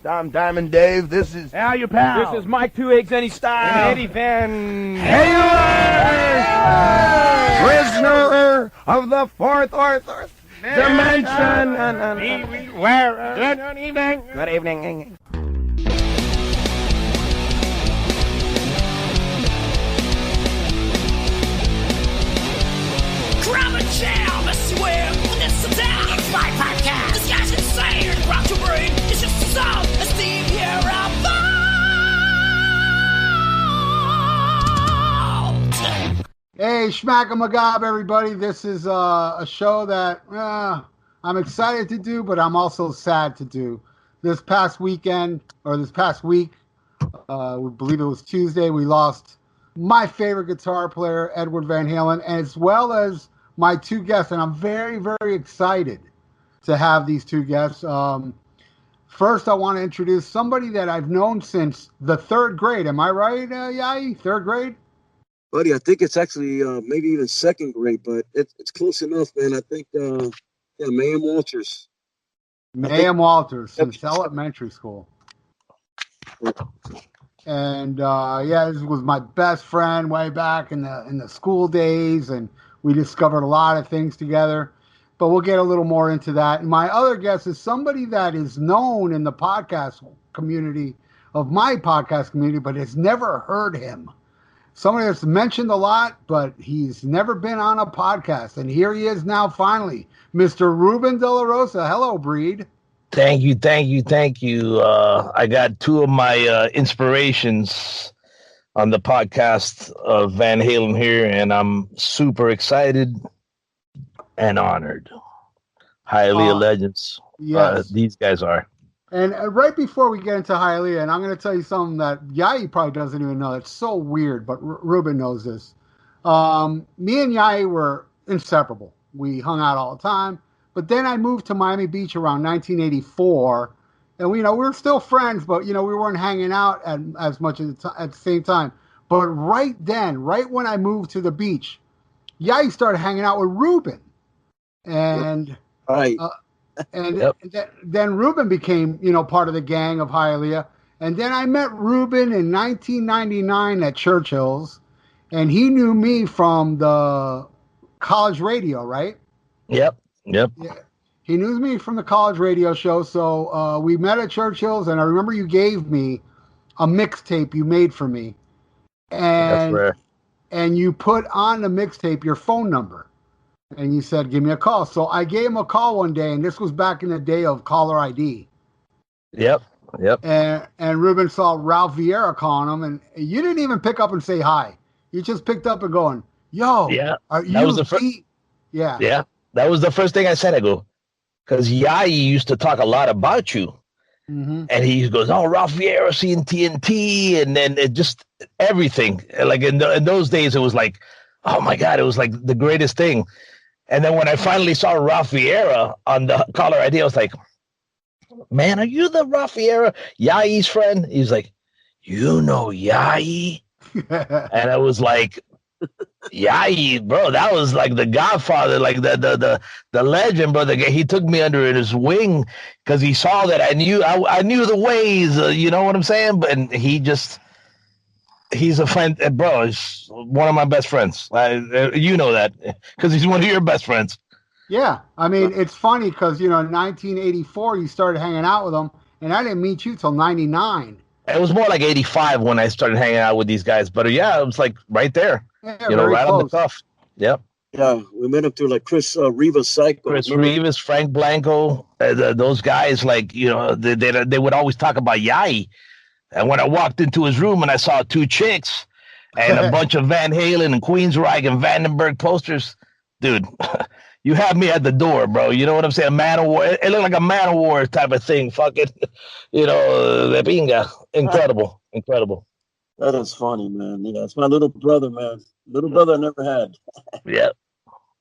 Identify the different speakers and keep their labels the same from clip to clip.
Speaker 1: I'm Diamond Dave. This is
Speaker 2: How you pal?
Speaker 3: This is Mike Two Eggs Any Style.
Speaker 2: And Eddie Van
Speaker 1: Halen, prisoner of the fourth dimension.
Speaker 2: Good evening.
Speaker 3: Good evening.
Speaker 4: Grab a chair, Mr. Webb, this is down. It's my podcast. This guy's insane. Rock your brain. It's just a song. A Steve here out.
Speaker 5: Hey, Schmack-a-Magab, everybody. This is a show that I'm excited to do, but I'm also sad to do. This past week, we believe it was Tuesday, we lost my favorite guitar player, Edward Van Halen, as well as my two guests, and I'm very, very excited to have these two guests. First, I want to introduce somebody that I've known since the third grade. Am I right, Yai? Third grade?
Speaker 6: Buddy, I think it's actually maybe even second grade, but it's close enough, man. I think, Mayhem Walters.
Speaker 5: Mayhem Walters, since elementary school. And this was my best friend way back in the school days, and we discovered a lot of things together. But we'll get a little more into that. And my other guest is somebody that is known in the podcast community, of my podcast community, but has never heard him. Somebody that's mentioned a lot, but he's never been on a podcast. And here he is now, finally, Mr. Ruben De La Rosa. Hello, Breed.
Speaker 7: Thank you. I got two of my inspirations on the podcast of Van Halen here, and I'm super excited and honored. Hialeah legends.
Speaker 5: Yes.
Speaker 7: These guys are.
Speaker 5: And right before we get into Hialeah, and I'm going to tell you something that Yai probably doesn't even know. It's so weird, but Ruben knows this. Me and Yai were inseparable. We hung out all the time. But then I moved to Miami Beach around 1984. And, we were still friends, but, we weren't hanging out as much at the same time. But right when I moved to the beach, Yai started hanging out with Ruben. And...
Speaker 6: Right.
Speaker 5: Then Ruben became, part of the gang of Hialeah. And then I met Ruben in 1999 at Churchill's, and he knew me from the college radio, right?
Speaker 7: Yep.
Speaker 5: Yeah. He knew me from the college radio show. So we met at Churchill's, and I remember you gave me a mixtape you made for me. And,
Speaker 7: that's rare.
Speaker 5: And you put on the mixtape your phone number. And you said, give me a call. So I gave him a call one day, and this was back in the day of caller ID.
Speaker 7: Yep.
Speaker 5: And Ruben saw Ralph Vieira calling him, and you didn't even pick up and say hi. You just picked up and going, yo, are you Yeah.
Speaker 7: Yeah, that was the first thing I said. I go, because Yai used to talk a lot about you.
Speaker 5: Mm-hmm.
Speaker 7: And he goes, oh, Ralph Vieira seeing TNT, and then it just everything. Like in those days, it was like, oh, my God, it was like the greatest thing. And then when I finally saw Ralph Vieira on the caller ID, I was like, man, are you the Ralph Vieira, Yai's friend? He's like, you know Yai? And I was like, Yai, bro, that was like the godfather, like the legend, bro. He took me under his wing because he saw that I knew the ways, you know what I'm saying? But he's a friend, bro. He's one of my best friends. You know that because he's one of your best friends.
Speaker 5: Yeah, I mean, it's funny because, in 1984, you started hanging out with him, and I didn't meet you till 99.
Speaker 7: It was more like 85 when I started hanging out with these guys. But, yeah, it was like right there,
Speaker 5: right
Speaker 7: close. On the cuff. Yep.
Speaker 6: Yeah, we met him through like Chris Rivas Psycho.
Speaker 7: Chris Rivas, Frank Blanco, those guys, like, they would always talk about Yai. And when I walked into his room and I saw two chicks and a bunch of Van Halen and Queensryche and Vandenberg posters, dude, you had me at the door, bro. You know what I'm saying? Man of War. It looked like a Man of War type of thing. Fucking, the pinga. Incredible.
Speaker 6: That is funny, man. It's my little brother, man. Little brother I never had.
Speaker 7: Yeah.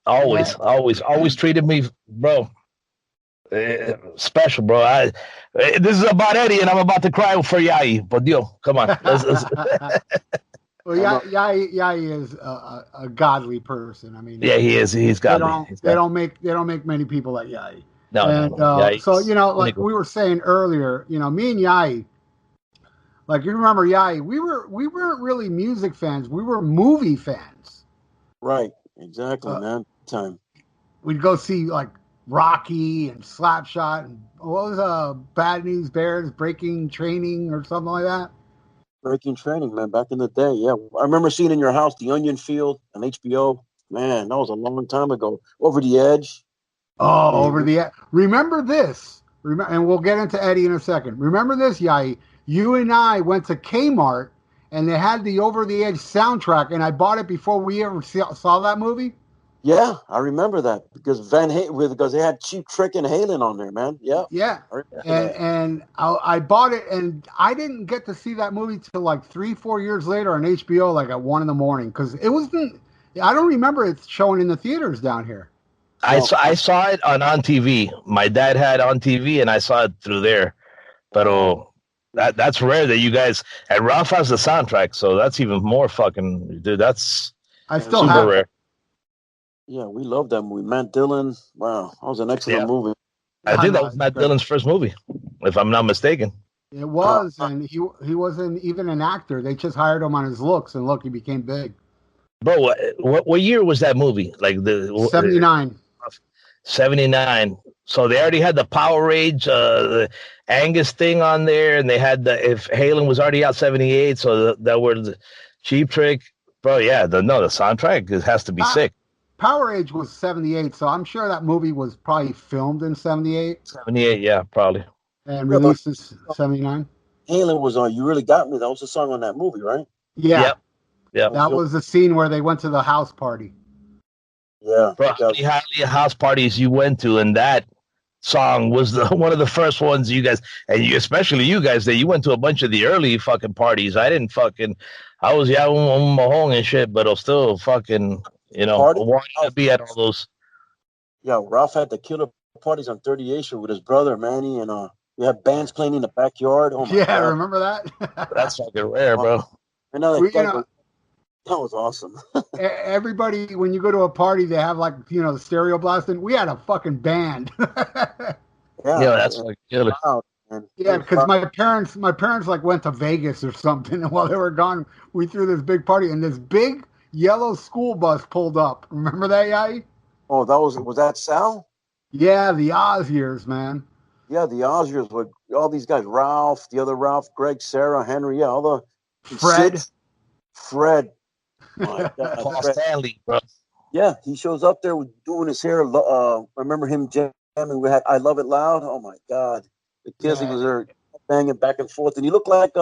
Speaker 7: Always treated me, bro. Special, bro. This is about Eddie, and I'm about to cry for Yai. But come on.
Speaker 5: Well, Yai is a godly person. I mean,
Speaker 7: yeah, he is. He's godly.
Speaker 5: They don't make many people like Yai.
Speaker 7: No,
Speaker 5: And
Speaker 7: no. Yeah,
Speaker 5: so, like we were saying earlier, me and Yai, like you remember Yai, we weren't really music fans. We were movie fans.
Speaker 6: Right. Exactly, man. Time.
Speaker 5: We'd go see like Rocky and Slapshot and what was Bad News Bears, Breaking Training or something like that.
Speaker 6: Breaking Training, man, back in the day. Yeah. I remember seeing in your house The Onion Field on HBO. Man, that was a long time ago. Over the Edge.
Speaker 5: Oh, Over the Edge. Remember this. And we'll get into Eddie in a second. Remember this, Yai. You and I went to Kmart and they had the Over the Edge soundtrack, and I bought it before we ever saw that movie.
Speaker 6: Yeah, I remember that because because they had Cheap Trick and Halen on there, man. Yeah.
Speaker 5: Yeah. And I bought it, and I didn't get to see that movie till like 3-4 years later on HBO, like at 1 a.m, because it wasn't. I don't remember it showing in the theaters down here.
Speaker 7: I saw it on TV. My dad had on TV, and I saw it through there. But that's rare that you guys. And Ralph has the soundtrack, so that's even more fucking dude. That's
Speaker 5: still
Speaker 7: super
Speaker 5: have
Speaker 7: rare.
Speaker 6: Yeah, we love that movie. Matt Dillon. Wow, that was an excellent movie.
Speaker 7: I think that was Matt Dillon's first movie, if I'm not mistaken.
Speaker 5: It was, and he wasn't even an actor. They just hired him on his looks, and look, he became big.
Speaker 7: Bro, what year was that movie? Like the
Speaker 5: 79.
Speaker 7: 79. So they already had the Power Rage, the Angus thing on there, and they had if Halen was already out 78, so that were the Cheap Trick. Bro, yeah, the soundtrack has to be sick.
Speaker 5: Power Age was 78, so I'm sure that movie was probably filmed in 78.
Speaker 7: 78, yeah, probably.
Speaker 5: And released in 79.
Speaker 6: Halen was on You Really Got Me. That was the song on that movie, right?
Speaker 5: Yeah.
Speaker 7: Yep.
Speaker 5: That was the scene where they went to the house party.
Speaker 6: Yeah.
Speaker 7: Bro, how many Hialeah house parties you went to, and that song was one of the first ones you guys, and especially you guys, that you went to a bunch of the early fucking parties. I was on my home and shit, but I was still fucking, wanting to be at all those.
Speaker 6: Yeah, Ralph had the killer parties on 38th Street with his brother Manny, and we had bands playing in the backyard. Oh my God.
Speaker 5: Remember that?
Speaker 7: That's fucking rare, bro.
Speaker 6: That was awesome.
Speaker 5: Everybody, when you go to a party, they have like, the stereo blasting. We had a fucking band.
Speaker 7: That's fucking killer.
Speaker 6: Wow,
Speaker 5: yeah, because my parents like went to Vegas or something, and while they were gone, we threw this big party, and this big yellow school bus pulled up. Remember that, Yai?
Speaker 6: Oh, was that Sal?
Speaker 5: Yeah, the Oz years, man.
Speaker 6: Yeah, the Oz years with all these guys, Ralph, the other Ralph, Greg, Sarah, Henry, all the Fred. My God,
Speaker 7: Paul Stanley, bro.
Speaker 6: Yeah, he shows up there doing his hair. I remember him jamming. We had I Love It Loud. Oh my God, the kids, he was there banging back and forth, and he looked like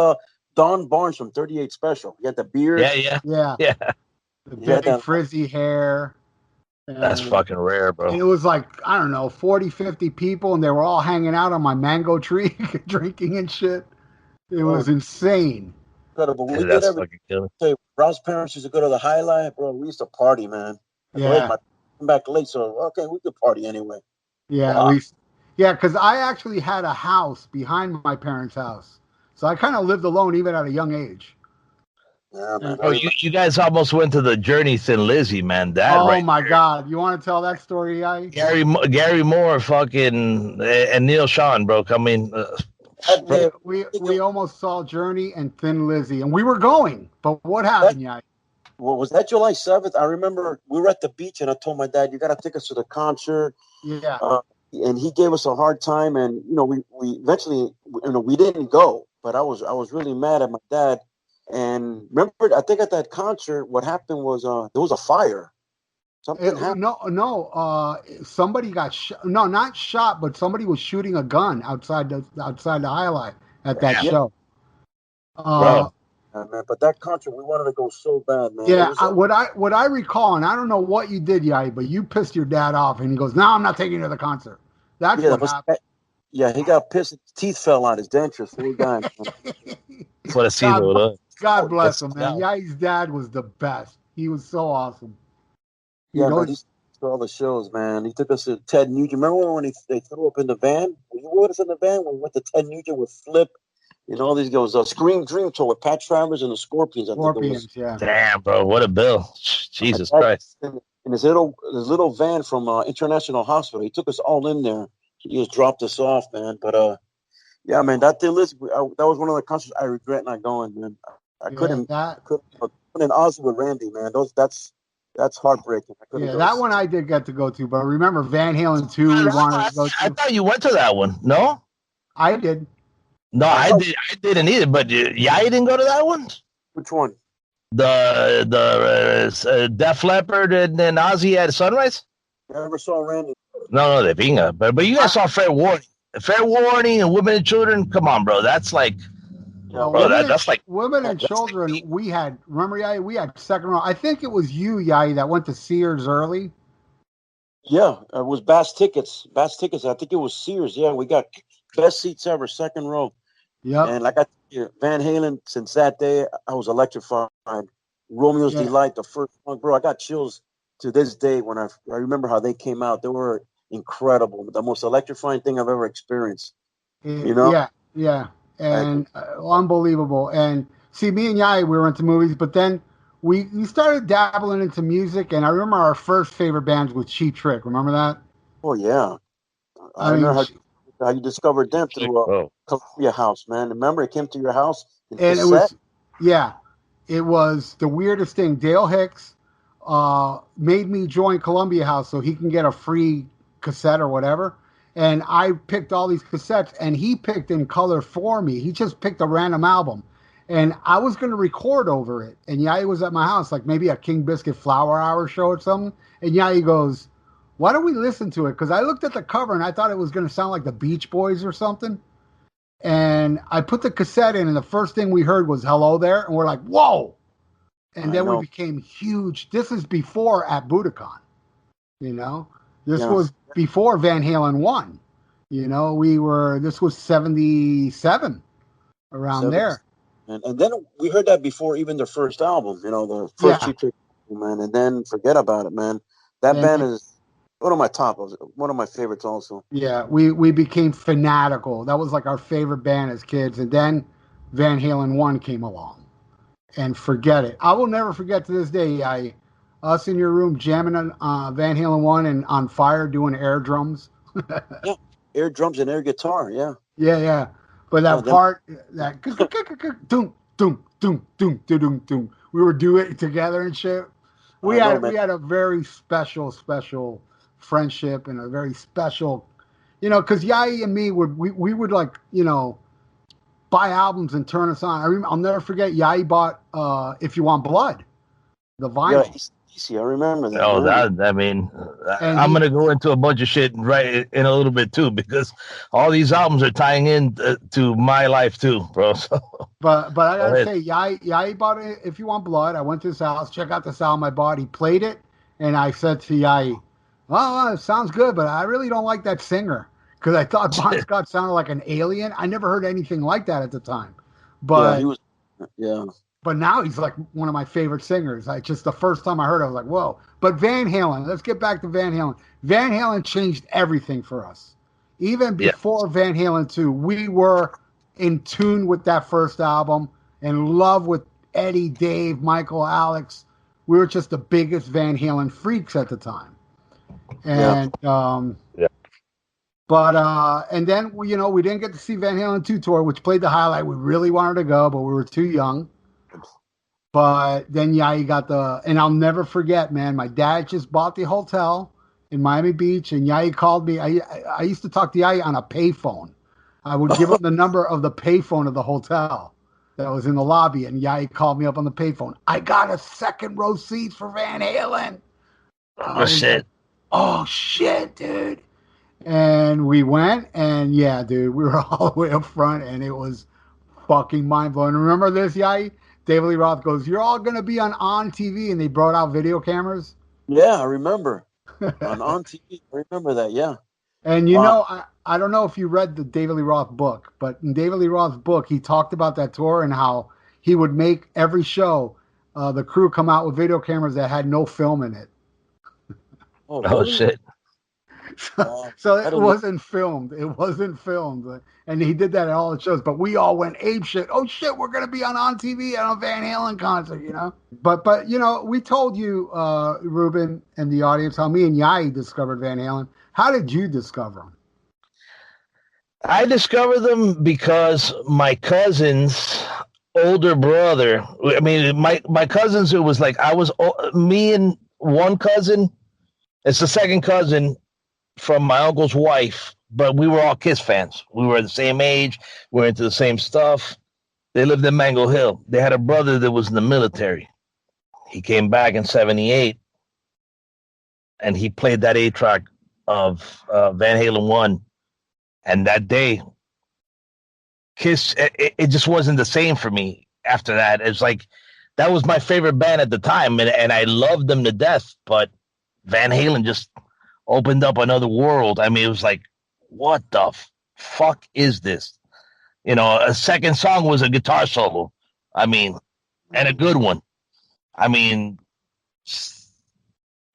Speaker 6: Don Barnes from 38 Special. He had the beard.
Speaker 5: Yeah. The big frizzy hair.
Speaker 7: That's fucking rare, bro.
Speaker 5: It was like, I don't know, 40, 50 people, and they were all hanging out on my mango tree, drinking and shit. It was insane.
Speaker 6: Incredible.
Speaker 7: Yeah, that's fucking killer.
Speaker 6: Ralph's parents used to go to the Hialeah, bro. We used to party, man.
Speaker 5: Yeah.
Speaker 6: Come back late, so okay, we could party anyway.
Speaker 5: Yeah, because I actually had a house behind my parents' house, so I kind of lived alone even at a young age.
Speaker 6: Yeah, man.
Speaker 7: Oh, you guys almost went to the Journey Thin Lizzy, man.
Speaker 5: My God, you want to tell that story, Guy?
Speaker 7: Gary Moore, fucking, and Neil Sean, bro. I mean,
Speaker 5: we almost saw Journey and Thin Lizzy, and we were going, but what happened, Guy?
Speaker 6: Well, was that July 7th? I remember we were at the beach, and I told my dad, "You got to take us to the concert."
Speaker 5: Yeah.
Speaker 6: And he gave us a hard time, and we eventually, we didn't go. But I was really mad at my dad. And remember, I think at that concert, what happened was there was a fire. Something happened.
Speaker 5: No. Somebody got shot. No, not shot, but somebody was shooting a gun outside the Hialeah at that show.
Speaker 6: Man, but that concert, we wanted to go so bad, man.
Speaker 5: Yeah, what I recall, and I don't know what you did, Yai, but you pissed your dad off, and he goes, "No, I'm not taking you to the concert." That's what happened.
Speaker 6: Yeah, he got pissed. His teeth fell out. His dentures. Poor guy.
Speaker 7: That's what I see, though.
Speaker 5: God bless him, man. Yai's dad was the best. He was so awesome.
Speaker 6: He took all the shows, man. He took us to Ted Nugent. Remember when they threw up in the van? Were you with us in the van when we went to Ted Nugent with Flip? All these guys. Scream Dream Tour with Pat Travers and the Scorpions.
Speaker 5: Yeah.
Speaker 7: Damn, bro. What a bill. Jesus Christ.
Speaker 6: In his little van from International Hospital. He took us all in there. he just dropped us off, man. But yeah, man, that thing list. That was one of the concerts I regret not going, man. I couldn't. In Ozzy with Randy, man. That's heartbreaking.
Speaker 5: That one I did get to go to, but remember Van Halen 2 we wanted to go to.
Speaker 7: I thought you went to that one. No?
Speaker 5: I did.
Speaker 7: No, I didn't either, but you didn't go to that one?
Speaker 6: Which one?
Speaker 7: The Def Leppard and then Ozzy at Sunrise?
Speaker 6: I never saw Randy.
Speaker 7: No, de pinga. But you guys saw Fair Warning. Fair Warning and Women and Children. Come on, bro. That's like... bro, that's like
Speaker 5: Women and Children. Like, we had, remember, Yai? We had second row. I think it was you, Yai, that went to Sears early.
Speaker 6: Yeah, it was Bass Tickets. I think it was Sears. Yeah, we got best seats ever, second row.
Speaker 5: Yeah.
Speaker 6: And like Van Halen, since that day, I was electrified. Romeo's Delight, the first one, bro. I got chills to this day when I remember how they came out. They were incredible. The most electrifying thing I've ever experienced. You know?
Speaker 5: Yeah. And unbelievable. And see, me and Yai, we were into movies, but then we started dabbling into music. And I remember our first favorite bands was Cheap Trick. Remember that?
Speaker 6: Oh yeah, I remember how you discovered them through Columbia House, man. Remember, it came to your house,
Speaker 5: and it was the weirdest thing. Dale Hicks made me join Columbia House so he can get a free cassette or whatever. And I picked all these cassettes, and he picked in color for me. He just picked a random album. And I was going to record over it. And Yai was at my house, like maybe a King Biscuit Flower Hour show or something. And Yai goes, why don't we listen to it? Because I looked at the cover, and I thought it was going to sound like the Beach Boys or something. And I put the cassette in, and the first thing we heard was Hello There. And we're like, whoa. And then we became huge. This is before at Budokan, you know. This was before Van Halen 1. You know, this was 77, around there.
Speaker 6: And then we heard that before even their first album, you know, the first Cheap Trick, man. And then forget about it, man. That band is one of my favorites also. Yeah,
Speaker 5: we became fanatical. That was like our favorite band as kids. And then Van Halen 1 came along. And forget it. I will never forget to this day, us in your room jamming on Van Halen 1 and On Fire doing air drums.
Speaker 6: Yeah, air drums and air guitar, yeah.
Speaker 5: Yeah. But that part, that doom, doom, doom, doom, doom, doom, we were doing it together and shit. We had a very special friendship and a very special, you know, because Yai and me we would like, you know, buy albums and turn us on. I'll never forget Yai bought If You Want Blood, the vinyl.
Speaker 6: Yeah, I remember that.
Speaker 7: Oh, I'm going to go into a bunch of shit right in a little bit too, because all these albums are tying in to my life too, bro. So.
Speaker 5: But I got to say, Yai bought it, If You Want Blood. I went to his house, check out this album I bought. He played it, and I said to Yai, oh, it sounds good, but I really don't like that singer, because I thought Bon Scott sounded like an alien. I never heard anything like that at the time. But But now he's like one of my favorite singers. The first time I heard it, I was like, whoa. But Van Halen, let's get back to Van Halen. Van Halen changed everything for us. Even before Van Halen 2, we were in tune with that first album, in love with Eddie, Dave, Michael, Alex. We were just the biggest Van Halen freaks at the time. And, But, and then, you know, we didn't get to see Van Halen 2 tour, which played the highlight. We really wanted to go, but we were too young. But then Yai got and I'll never forget, man, my dad just bought the hotel in Miami Beach, and Yai called me. I used to talk to Yai on a payphone. I would give him the number of the payphone of the hotel that was in the lobby, and Yai called me up on the payphone. I got a second row seats for Van Halen.
Speaker 7: Oh, shit.
Speaker 5: Oh, shit, dude. And we went, and yeah, dude, we were all the way up front, and it was fucking mind-blowing. Remember this, Yai? David Lee Roth goes, you're all going to be on TV, and they brought out video cameras.
Speaker 6: Yeah, I remember. on TV, I remember that, yeah.
Speaker 5: And you know, I don't know if you read the David Lee Roth book, but in David Lee Roth's book, he talked about that tour and how he would make every show, the crew come out with video cameras that had no film in it.
Speaker 6: Oh, really?
Speaker 7: Shit.
Speaker 5: So it wasn't filmed. It wasn't filmed. And he did that at all the shows. But we all went ape shit. Oh, shit, we're going to be on TV at a Van Halen concert, you know? But you know, we told you, Ruben, and the audience, how me and Yai discovered Van Halen. How did you discover him?
Speaker 7: I discovered them because my cousin's older brother. I mean, my cousins. It was like me and one cousin. It's the second cousin from my uncle's wife, but we were all Kiss fans. We were the same age. We were into the same stuff. They lived in Mango Hill. They had a brother that was in the military. He came back in '78, and he played that 8-track of Van Halen 1. And that day, Kiss, it just wasn't the same for me after that. It's like, that was my favorite band at the time, and I loved them to death, but Van Halen just opened up another world. I mean, it was like, what the fuck is this? You know, a second song was a guitar solo. I mean, and a good one. I mean,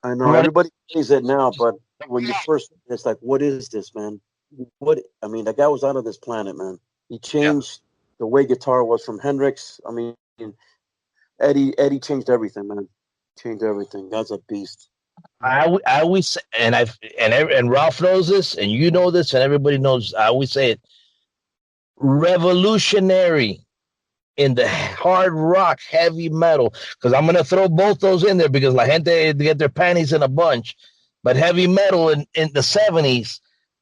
Speaker 6: I know everybody plays it now, but when you first, it's like, what is this, man? I mean, that guy was out of this planet, man. He changed the way guitar was from Hendrix. I mean, Eddie changed everything, man. Changed everything. God's a beast.
Speaker 7: I always say, and Ralph knows this, and you know this, and everybody knows. I always say it. Revolutionary in the hard rock, heavy metal, because I'm gonna throw both those in there because la gente get their panties in a bunch. But heavy metal in the '70s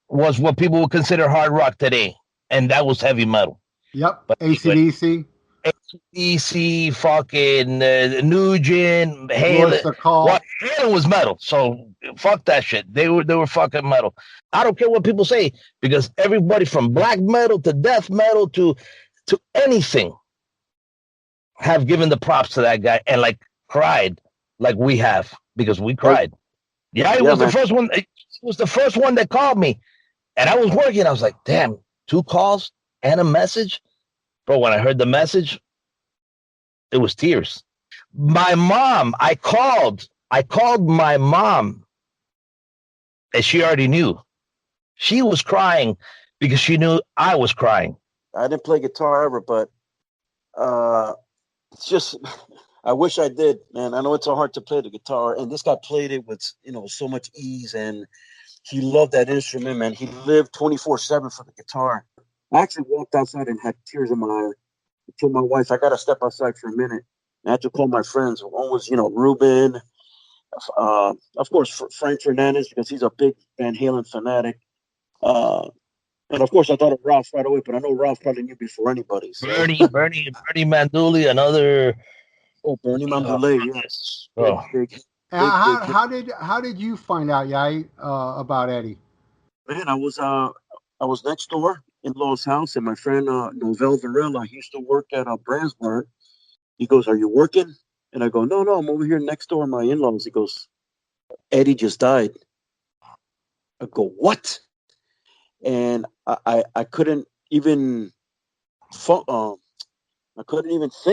Speaker 7: was what people would consider hard rock today, and that was heavy metal.
Speaker 5: Yep,
Speaker 7: But
Speaker 5: AC/DC.
Speaker 7: AC/DC, fucking Nugent, Halen. What Halen was metal, so fuck that shit. They were fucking metal. I don't care what people say because everybody from black metal to death metal to anything have given the props to that guy and like cried like we have because we cried. Yeah, it was the first one. It was the first one that called me, and I was working. I was like, damn, 2 calls and a message. Bro, when I heard the message, it was tears. My mom, I called my mom, and she already knew. She was crying because she knew I was crying.
Speaker 6: I didn't play guitar ever, but it's just, I wish I did, man. I know it's so hard to play the guitar, and this guy played it with, so much ease, and he loved that instrument, man. He lived 24/7 for the guitar. I actually walked outside and had tears in my eyes. I told my wife, I got to step outside for a minute. I had to call my friends. One was, Ruben, of course, Frank Fernandez, because he's a big Van Halen fanatic. And, of course, I thought of Ralph right away, but I know Ralph probably knew before anybody. So.
Speaker 7: Bernie Manduli, another.
Speaker 6: Oh, Bernie Manduli, yes.
Speaker 7: Oh.
Speaker 5: How did you find out, Yai, about Eddie?
Speaker 6: Man, I was next door in Lo's house, and my friend Novel Varela, he used to work at Brandsburg. He goes, "Are you working?" And I go, No, I'm over here next door, my in-laws. He goes, "Eddie just died." I go, "What?" And I couldn't even think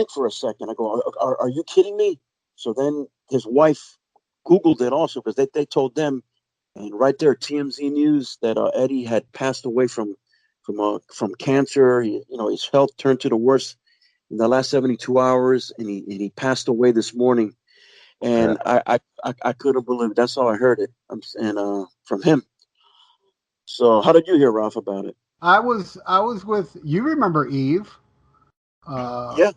Speaker 6: for a second. I go, are you kidding me? So then his wife Googled it also because they told them, and right there, TMZ News, that Eddie had passed away from cancer. His health turned to the worst in the last 72 hours, and he passed away this morning. And I couldn't believe it. That's how I heard it, and from him. So how did you hear, Ralph, about it?
Speaker 5: I was with, you remember Eve?
Speaker 6: Yeah.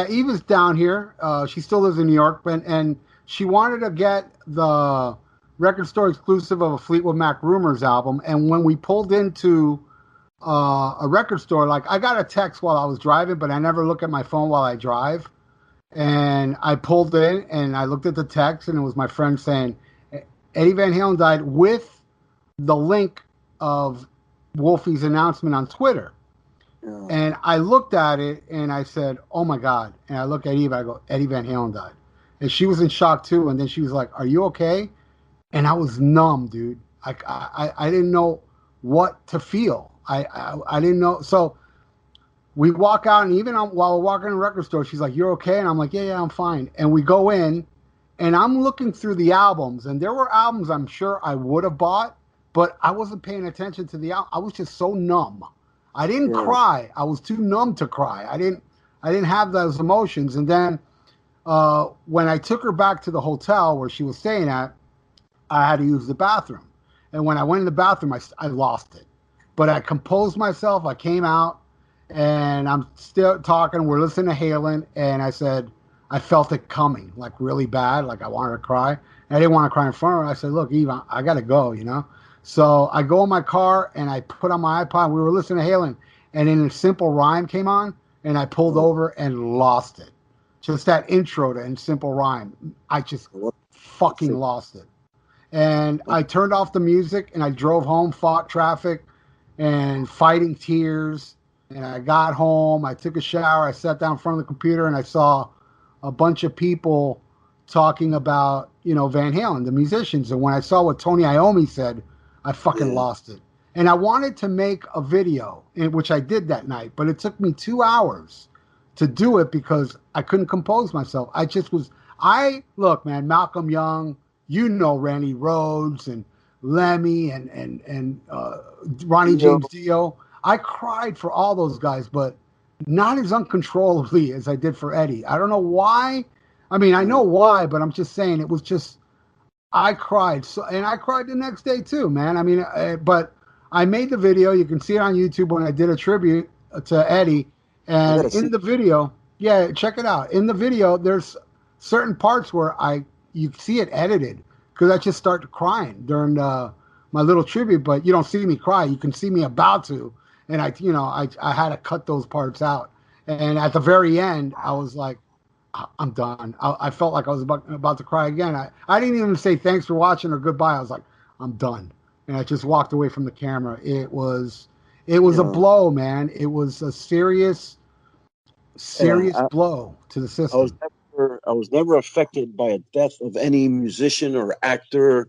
Speaker 5: Eve is down here. She still lives in New York, and she wanted to get the record store exclusive of a Fleetwood Mac Rumors album. And when we pulled into a record store, like, I got a text while I was driving, but I never look at my phone while I drive. And I pulled in and I looked at the text, and it was my friend saying Eddie Van Halen died, with the link of Wolfie's announcement on Twitter. Yeah. And I looked at it and I said, "Oh my God." And I look at Eve, I go, "Eddie Van Halen died." And she was in shock too. And then she was like, "Are you okay?" And I was numb, dude. I didn't know what to feel. I didn't know. So we walk out, and even while we're walking in the record store, she's like, "You're okay?" And I'm like, yeah, I'm fine. And we go in, and I'm looking through the albums, and there were albums I'm sure I would have bought, but I wasn't paying attention to the album. I was just so numb. I didn't cry. I was too numb to cry. I didn't have those emotions. And then when I took her back to the hotel where she was staying at, I had to use the bathroom. And when I went in the bathroom, I lost it. But I composed myself. I came out, and I'm still talking. We're listening to Halen, and I said, I felt it coming, like really bad, like I wanted to cry. I didn't want to cry in front of her. I said, look, Eve, I got to go, you know? So I go in my car, and I put on my iPod. We were listening to Halen, and then a Simple Rhyme came on, and I pulled over and lost it. Just that intro to In Simple Rhyme. I just fucking lost it. And I turned off the music, and I drove home, fought traffic, and fighting tears. And I got home, I took a shower, I sat down in front of the computer, and I saw a bunch of people talking about, you know, Van Halen, the musicians. And when I saw what Tony Iommi said, I fucking lost it. And I wanted to make a video, which I did that night, but it took me 2 hours to do it because I couldn't compose myself. Look, man, Malcolm Young, you know, Randy Rhoads and Lemmy and Ronnie James Dio. I cried for all those guys, but not as uncontrollably as I did for Eddie. I don't know why. I mean, I know why, but I'm just saying it was just, I cried. So, and I cried the next day too, man. I mean, but I made the video. You can see it on YouTube when I did a tribute to Eddie. And in the video, yeah, check it out. In the video, there's certain parts where you see it edited because I just started crying during my little tribute, but you don't see me cry. You can see me about to. And I had to cut those parts out. And at the very end, I was like, I'm done. I felt like I was about to cry again. I didn't even say thanks for watching or goodbye. I was like, I'm done. And I just walked away from the camera. It was a blow, man. It was a serious blow to the system.
Speaker 6: I was never affected by a death of any musician or actor.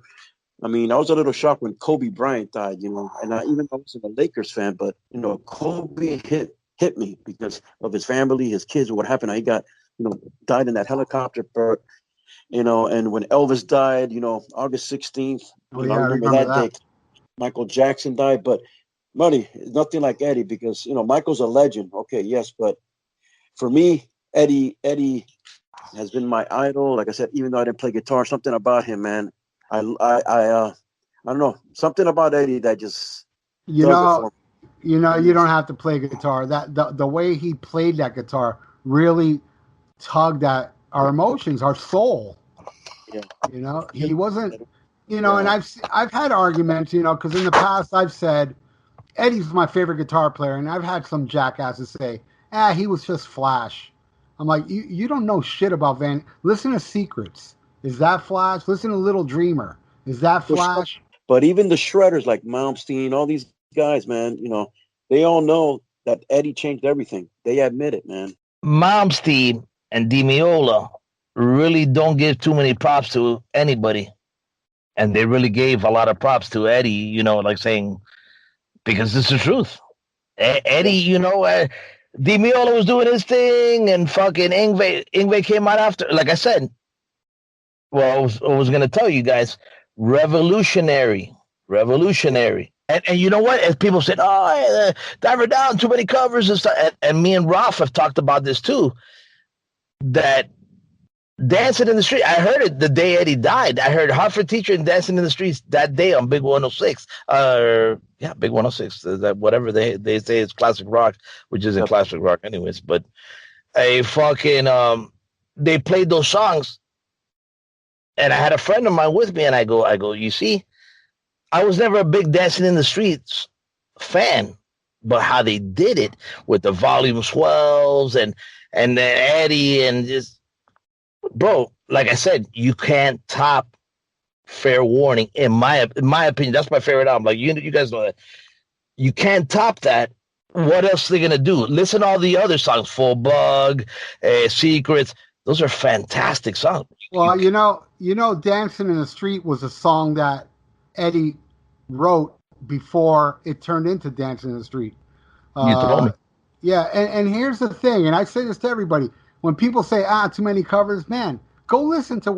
Speaker 6: I mean, I was a little shocked when Kobe Bryant died, you know, and even though I wasn't a Lakers fan, but, you know, Kobe hit me because of his family, his kids, what happened. He got, you know, died in that helicopter, but, you know, and when Elvis died, you know, August 16th, I remember that day, Michael Jackson died, but Money, nothing like Eddie because, you know, Michael's a legend. Okay, yes, but for me, Eddie has been my idol. Like I said, even though I didn't play guitar, something about him, man. I don't know, something about Eddie that just
Speaker 5: you know you don't have to play guitar. That the way he played that guitar really tugged at our emotions, our soul.
Speaker 6: Yeah.
Speaker 5: You know, he wasn't. You know, and I've had arguments. You know, because in the past I've said Eddie's my favorite guitar player, and I've had some jackasses say, he was just Flash. I'm like, you don't know shit about Van. Listen to Secrets. Is that Flash? Listen to Little Dreamer. Is that Flash?
Speaker 6: But even the shredders like Malmsteen, all these guys, man, you know, they all know that Eddie changed everything. They admit it, man.
Speaker 7: Malmsteen and DiMeola really don't give too many props to anybody. And they really gave a lot of props to Eddie, you know, like saying, because it's the truth. Eddie, you know, DiMeola was doing his thing and fucking Yngwie came out after. Like I said, well, I was going to tell you guys, revolutionary. And you know what? As people said, Diver Down, too many covers and stuff. And me and Ralph have talked about this too, that Dancing in the Street, I heard it the day Eddie died. I heard Hartford Teacher and Dancing in the Streets that day on Big 106. Big 106. That whatever they say is classic rock, which isn't classic rock anyways. But they played those songs. And I had a friend of mine with me, and I go, you see, I was never a big Dancing in the Streets fan, but how they did it with the volume swells and then Eddie and just, bro, like I said, you can't top Fair Warning in my opinion. That's my favorite album. Like you guys know that. You can't top that. What else are they gonna do? Listen to all the other songs, Full Bug, Secrets. Those are fantastic songs.
Speaker 5: Well, you know, Dancing in the Street was a song that Eddie wrote before it turned into Dancing in the Street.
Speaker 7: You told me.
Speaker 5: Yeah, and here's the thing, and I say this to everybody. When people say, too many covers, man, go listen to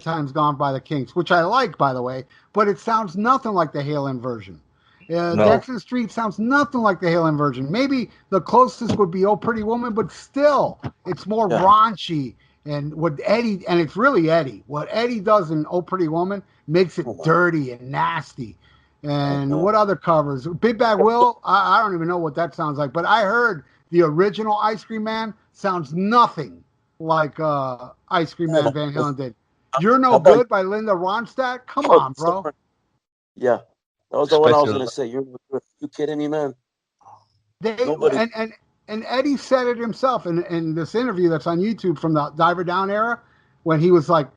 Speaker 5: Times Gone by the Kinks, which I like, by the way, but it sounds nothing like the Halen version.
Speaker 7: No.
Speaker 5: Dancing in the Street sounds nothing like the Halen version. Maybe the closest would be Oh Pretty Woman, but still, it's more raunchy. And what Eddie, and it's really Eddie, what Eddie does in Oh Pretty Woman makes it dirty and nasty. And what other covers? Big Bad Will, I don't even know what that sounds like, but I heard the original Ice Cream Man sounds nothing like Ice Cream Man Van Halen did. You're No Good by Linda Ronstadt? Come on, bro.
Speaker 6: Yeah. That was the one I was going to say. You kidding me, man? Nobody.
Speaker 5: And Eddie said it himself in this interview that's on YouTube from the Diver Down era when he was like,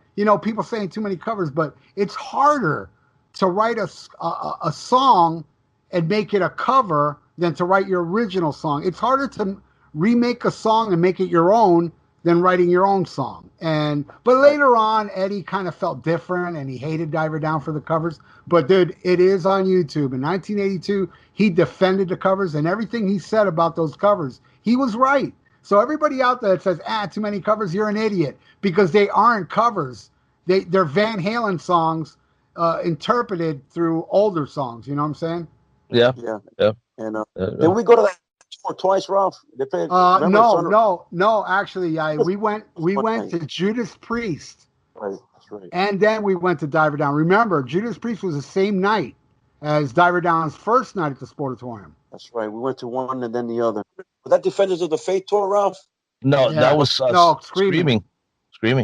Speaker 5: people saying too many covers, but it's harder to write a song and make it a cover than to write your original song. It's harder to remake a song and make it your own than writing your own song. But later on, Eddie kind of felt different and he hated Diver Down for the covers. But dude, it is on YouTube. In 1982, he defended the covers, and everything he said about those covers, he was right. So everybody out there that says, too many covers, you're an idiot, because they aren't covers. They're Van Halen songs interpreted through older songs. You know what I'm saying?
Speaker 7: Yeah.
Speaker 6: And did we go to that tour twice, Ralph? They played.
Speaker 5: No. Actually, we went to Judas Priest.
Speaker 6: Right, that's right.
Speaker 5: And then we went to Diver Down. Remember, Judas Priest was the same night as Diver Down's first night at the Sportatorium.
Speaker 6: That's right. We went to one and then the other. Was that Defenders of the Faith tour, Ralph?
Speaker 7: No, that was Screaming.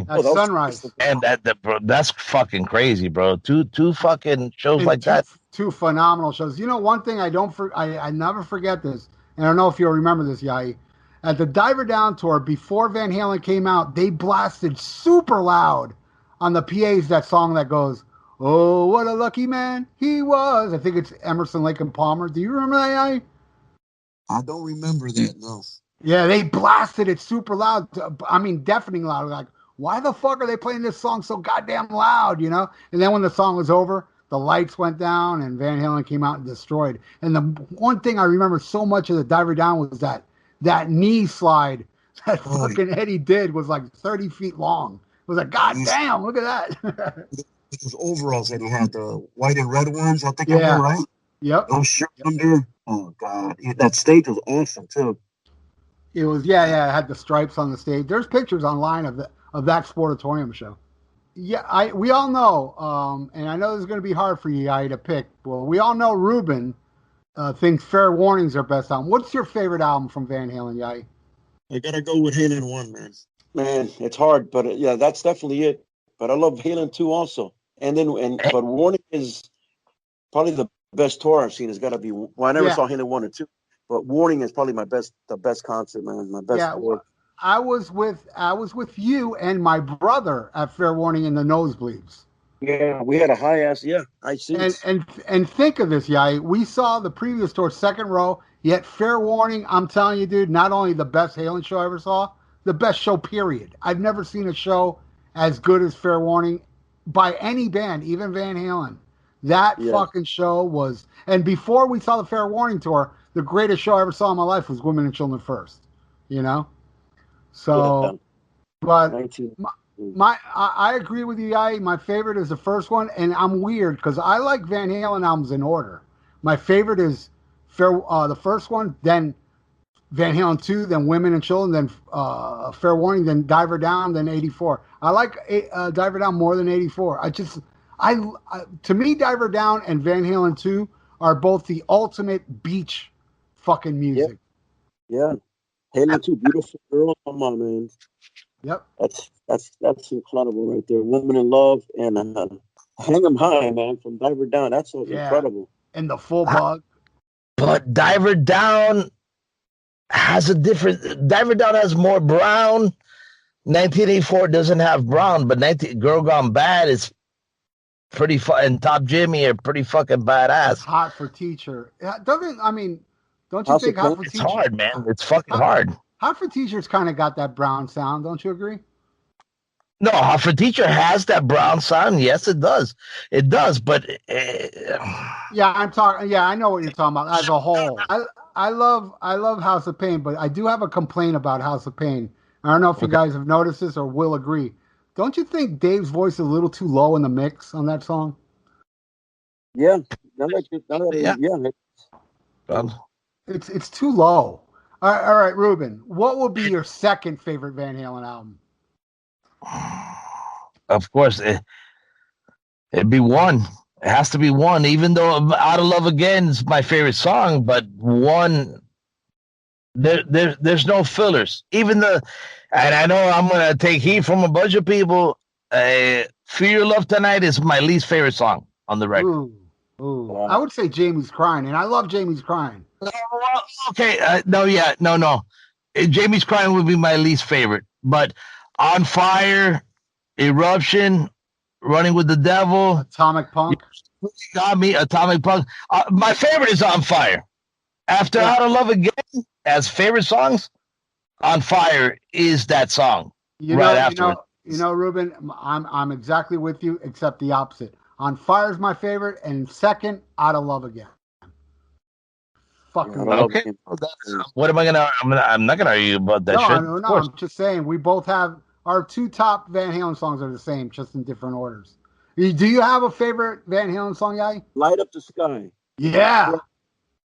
Speaker 5: That's Sunrise.
Speaker 7: And that's fucking crazy, bro. Two fucking shows like that.
Speaker 5: Two phenomenal shows. One thing I never forget this, and I don't know if you'll remember this, Yai. At the Diver Down tour, before Van Halen came out, they blasted super loud on the PAs that song that goes, "Oh, what a lucky man he was." I think it's Emerson, Lake and Palmer. Do you remember that, Yai?
Speaker 6: I don't remember that, no.
Speaker 5: Yeah, they blasted it super loud. I mean, deafening loud. Like, why the fuck are they playing this song so goddamn loud, And then when the song was over, the lights went down and Van Halen came out and destroyed. And the one thing I remember so much of the Diver Down was that knee slide that fucking Eddie did was like 30 feet long. It was like, God damn, look at that.
Speaker 6: Those overalls that he had, the white and red ones, I think, right?
Speaker 5: Yep.
Speaker 6: Those shirts under. Oh, God. That stage was awesome, too.
Speaker 5: It was, it had the stripes on the stage. There's pictures online of that Sportatorium show. Yeah, we all know, and I know this is going to be hard for you, to pick. Well, we all know Ruben thinks Fair Warning's their best album. What's your favorite album from Van Halen, Yai?
Speaker 6: I got to go with Halen 1, man. Man, it's hard, but that's definitely it. But I love Halen 2 also. But Warning is probably the best tour I've seen. It's got to be. Well, I never saw Halen 1 and 2, but Warning is probably the best concert, man. My best tour. I was with you and my brother at Fair Warning in the nosebleeds. Yeah, we had a high-ass, I see.
Speaker 5: And think of this, Yai. We saw the previous tour, second row, yet Fair Warning, I'm telling you, dude, not only the best Halen show I ever saw, the best show, period. I've never seen a show as good as Fair Warning by any band, even Van Halen. That fucking show was... And before we saw the Fair Warning tour, the greatest show I ever saw in my life was Women and Children First, So, but I agree with you, Yai. My favorite is the first one, and I'm weird because I like Van Halen albums in order. My favorite is the first one, then Van Halen 2, then Women and Children, then Fair Warning, then Diver Down, then 84. I like Diver Down more than 84. To me, Diver Down and Van Halen 2 are both the ultimate beach fucking music.
Speaker 6: Yeah. Halen 2, Beautiful Girl. Come on, man.
Speaker 5: Yep.
Speaker 6: That's incredible right there. Woman in Love and Hang 'em High, man, from Diver Down. That's so incredible.
Speaker 5: And the Full Bug.
Speaker 7: But Diver Down has Diver Down has more brown. 1984 doesn't have brown, but Girl Gone Bad is pretty and Top Jimmy are pretty fucking badass.
Speaker 5: Hot for Teacher. Don't you think Hot for Teacher?
Speaker 7: It's hard, man. It's fucking hard.
Speaker 5: Hot for Teacher's kind of got that brown sound. Don't you agree?
Speaker 7: No, Hot for Teacher has that brown sound. Yes, it does. It does, but
Speaker 5: I'm talking. Yeah, I know what you're talking about as a whole. I love House of Pain, but I do have a complaint about House of Pain. I don't know if you guys have noticed this or will agree. Don't you think Dave's voice is a little too low in the mix on that song?
Speaker 6: Yeah.
Speaker 5: It's too low. All right, Ruben. What would be your second favorite Van Halen album?
Speaker 7: Of course, it'd be One. It has to be one, even though Out of Love Again is my favorite song, but one, there's no fillers. And I know I'm going to take heat from a bunch of people. Feel Your Love Tonight is my least favorite song on the record.
Speaker 5: Ooh. I would say Jamie's Crying, and I love Jamie's Crying.
Speaker 7: Okay, no. Jamie's Crying would be my least favorite, but On Fire, Eruption, Running with the Devil,
Speaker 5: Atomic Punk.
Speaker 7: Got me, Atomic Punk. My favorite is On Fire. After Out of Love Again, as favorite songs, On Fire is that song. Afterward.
Speaker 5: Ruben, I'm exactly with you, except the opposite. On Fire is my favorite, and second, Out of Love Again. Fucking
Speaker 7: okay. What am I gonna? I'm not gonna argue about that shit.
Speaker 5: No. I'm just saying we both have our two top Van Halen songs are the same, just in different orders. Do you have a favorite Van Halen song, Yai?
Speaker 6: Light Up the Sky.
Speaker 5: Yeah.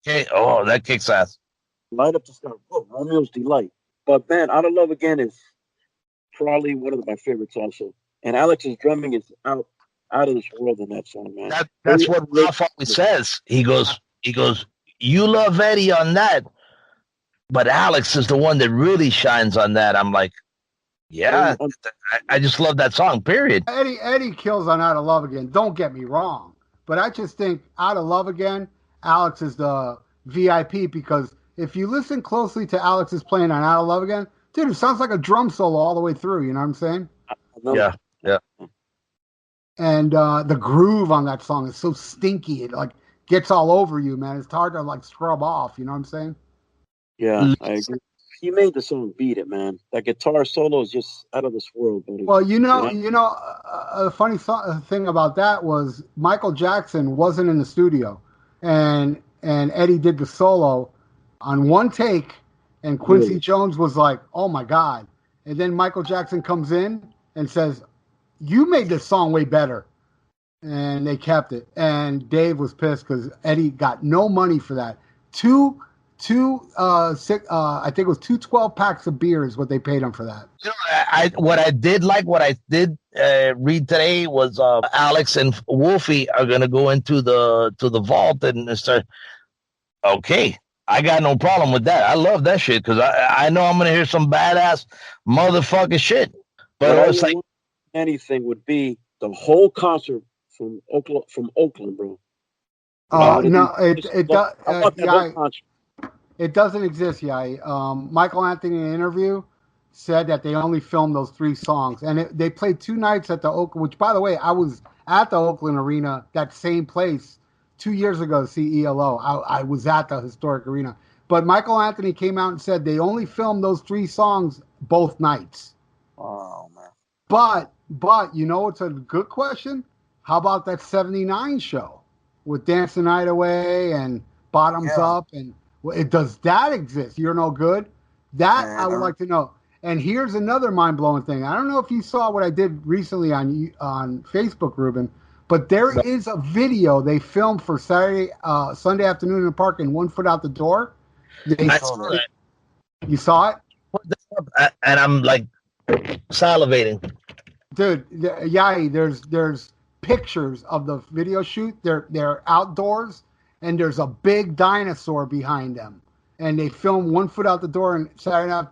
Speaker 7: Okay. Oh, that kicks ass.
Speaker 6: Light Up the Sky. Oh, Romeo's Delight. But man, Out of Love Again is probably one of my favorites also. And Alex's drumming is out of this world in that song, man.
Speaker 7: That's what Ralph always says. He goes, you love Eddie on that, but Alex is the one that really shines on that. I'm like, yeah, I just love that song, period.
Speaker 5: Eddie kills on Out of Love Again. Don't get me wrong. But I just think Out of Love Again, Alex is the VIP, because if you listen closely to Alex's playing on Out of Love Again, dude, it sounds like a drum solo all the way through. You know what I'm saying?
Speaker 7: Yeah.
Speaker 5: And the groove on that song is so stinky. It like gets all over you, man. It's hard to like scrub off. You know what I'm saying?
Speaker 6: Yeah, I agree. He made the song Beat It, man. That guitar solo is just out of this world, buddy.
Speaker 5: Well, a funny thing about that was Michael Jackson wasn't in the studio, and Eddie did the solo on one take, and Quincy Jones was like, "Oh my God!" And then Michael Jackson comes in and says, "You made this song way better," and they kept it. And Dave was pissed because Eddie got no money for that. I think it was 12 packs of beer is what they paid him for that.
Speaker 7: What I did read today was Alex and Wolfie are gonna go into the vault and start. Okay, I got no problem with that. I love that shit because I know I'm gonna hear some badass motherfucking shit. But I was like,
Speaker 6: anything would be the whole concert from Oakland, bro.
Speaker 5: No, it doesn't exist, Michael Anthony in an interview said that they only filmed those 3 songs, and they played 2 nights at the Oakland. Which, by the way, I was at the Oakland Arena, that same place, 2 years ago to see ELO. I was at the historic arena, but Michael Anthony came out and said they only filmed those 3 songs both nights.
Speaker 6: Oh man!
Speaker 5: But you know, it's a good question. How about that '79 show with Dance the Night Away and Bottoms Up and? Does that exist? You're no good? That I would like to know. And here's another mind-blowing thing. I don't know if you saw what I did recently on Facebook, Ruben, but there is a video they filmed for Sunday afternoon in the park and 1 foot out the door.
Speaker 7: I saw that.
Speaker 5: You saw it?
Speaker 7: And I'm like salivating.
Speaker 5: Dude, there's pictures of the video shoot. They're outdoors. And there's a big dinosaur behind them. And they filmed 1 foot out the door and Saturday night,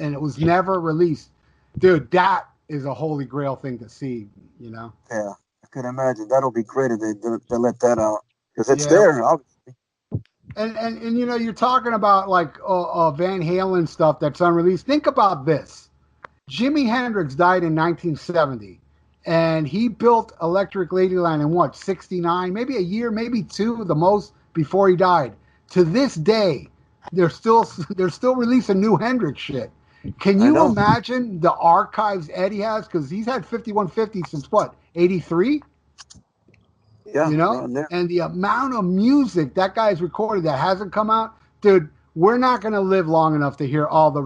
Speaker 5: and it was never released. Dude, that is a holy grail thing to see, you know?
Speaker 6: Yeah, I can imagine. That'll be great if they let that out. Because it's there, obviously.
Speaker 5: And you know, you're talking about like Van Halen stuff that's unreleased. Think about this. Jimi Hendrix died in 1970. And he built Electric Ladyland in 69, maybe a year, maybe 2, the most, before he died. To this day, they're still releasing new Hendrix shit. Can you imagine the archives Eddie has? Because he's had 5150 since what, 83?
Speaker 6: Yeah,
Speaker 5: you know, and the amount of music that guy's recorded that hasn't come out, dude. We're not going to live long enough to hear all the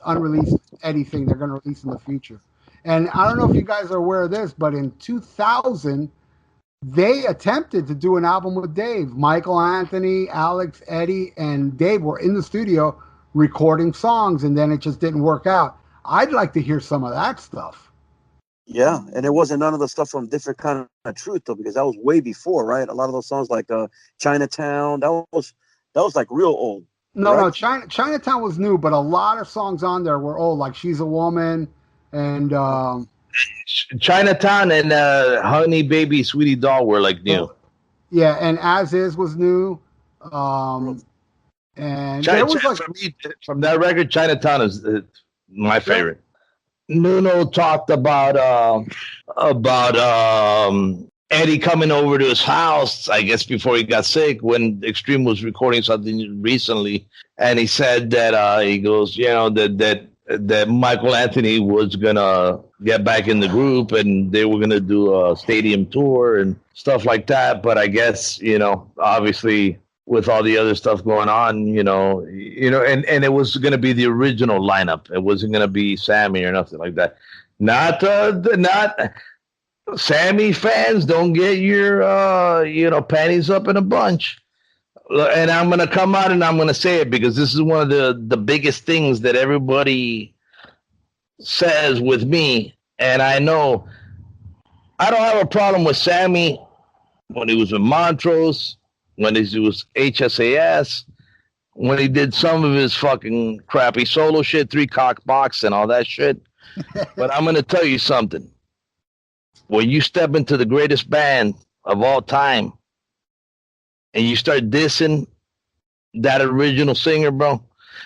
Speaker 5: unreleased Eddie thing they're going to release in the future. And I don't know if you guys are aware of this, but in 2000, they attempted to do an album with Dave. Michael Anthony, Alex, Eddie, and Dave were in the studio recording songs, and then it just didn't work out. I'd like to hear some of that stuff.
Speaker 6: Yeah, and it wasn't none of the stuff from Different Kind of Truth though, because that was way before, right? A lot of those songs like Chinatown, that was like real old.
Speaker 5: No,
Speaker 6: Correct?
Speaker 5: Chinatown was new, but a lot of songs on there were old, like She's a Woman and
Speaker 7: Chinatown and Honey Baby Sweetie Doll were like new.
Speaker 5: yeah, and As Is was new. And there was like
Speaker 7: for me, from that record, Chinatown is my favorite. Nuno talked about Eddie coming over to his house, I guess before he got sick, when Extreme was recording something recently, and he said that he goes, you know, that Michael Anthony was gonna get back in the group and they were gonna do a stadium tour and stuff like that. But I guess, you know, obviously with all the other stuff going on, you know, and it was gonna be the original lineup. It wasn't gonna be Sammy or nothing like that. Not Sammy fans, don't get your panties up in a bunch. And I'm going to come out and I'm going to say it because this is one of the biggest things that everybody says with me. And I know I don't have a problem with Sammy when he was with Montrose, when he was HSAS, when he did some of his fucking crappy solo shit, 3 Cock Box and all that shit. But I'm going to tell you something. When you step into the greatest band of all time, and you start dissing that original singer, bro,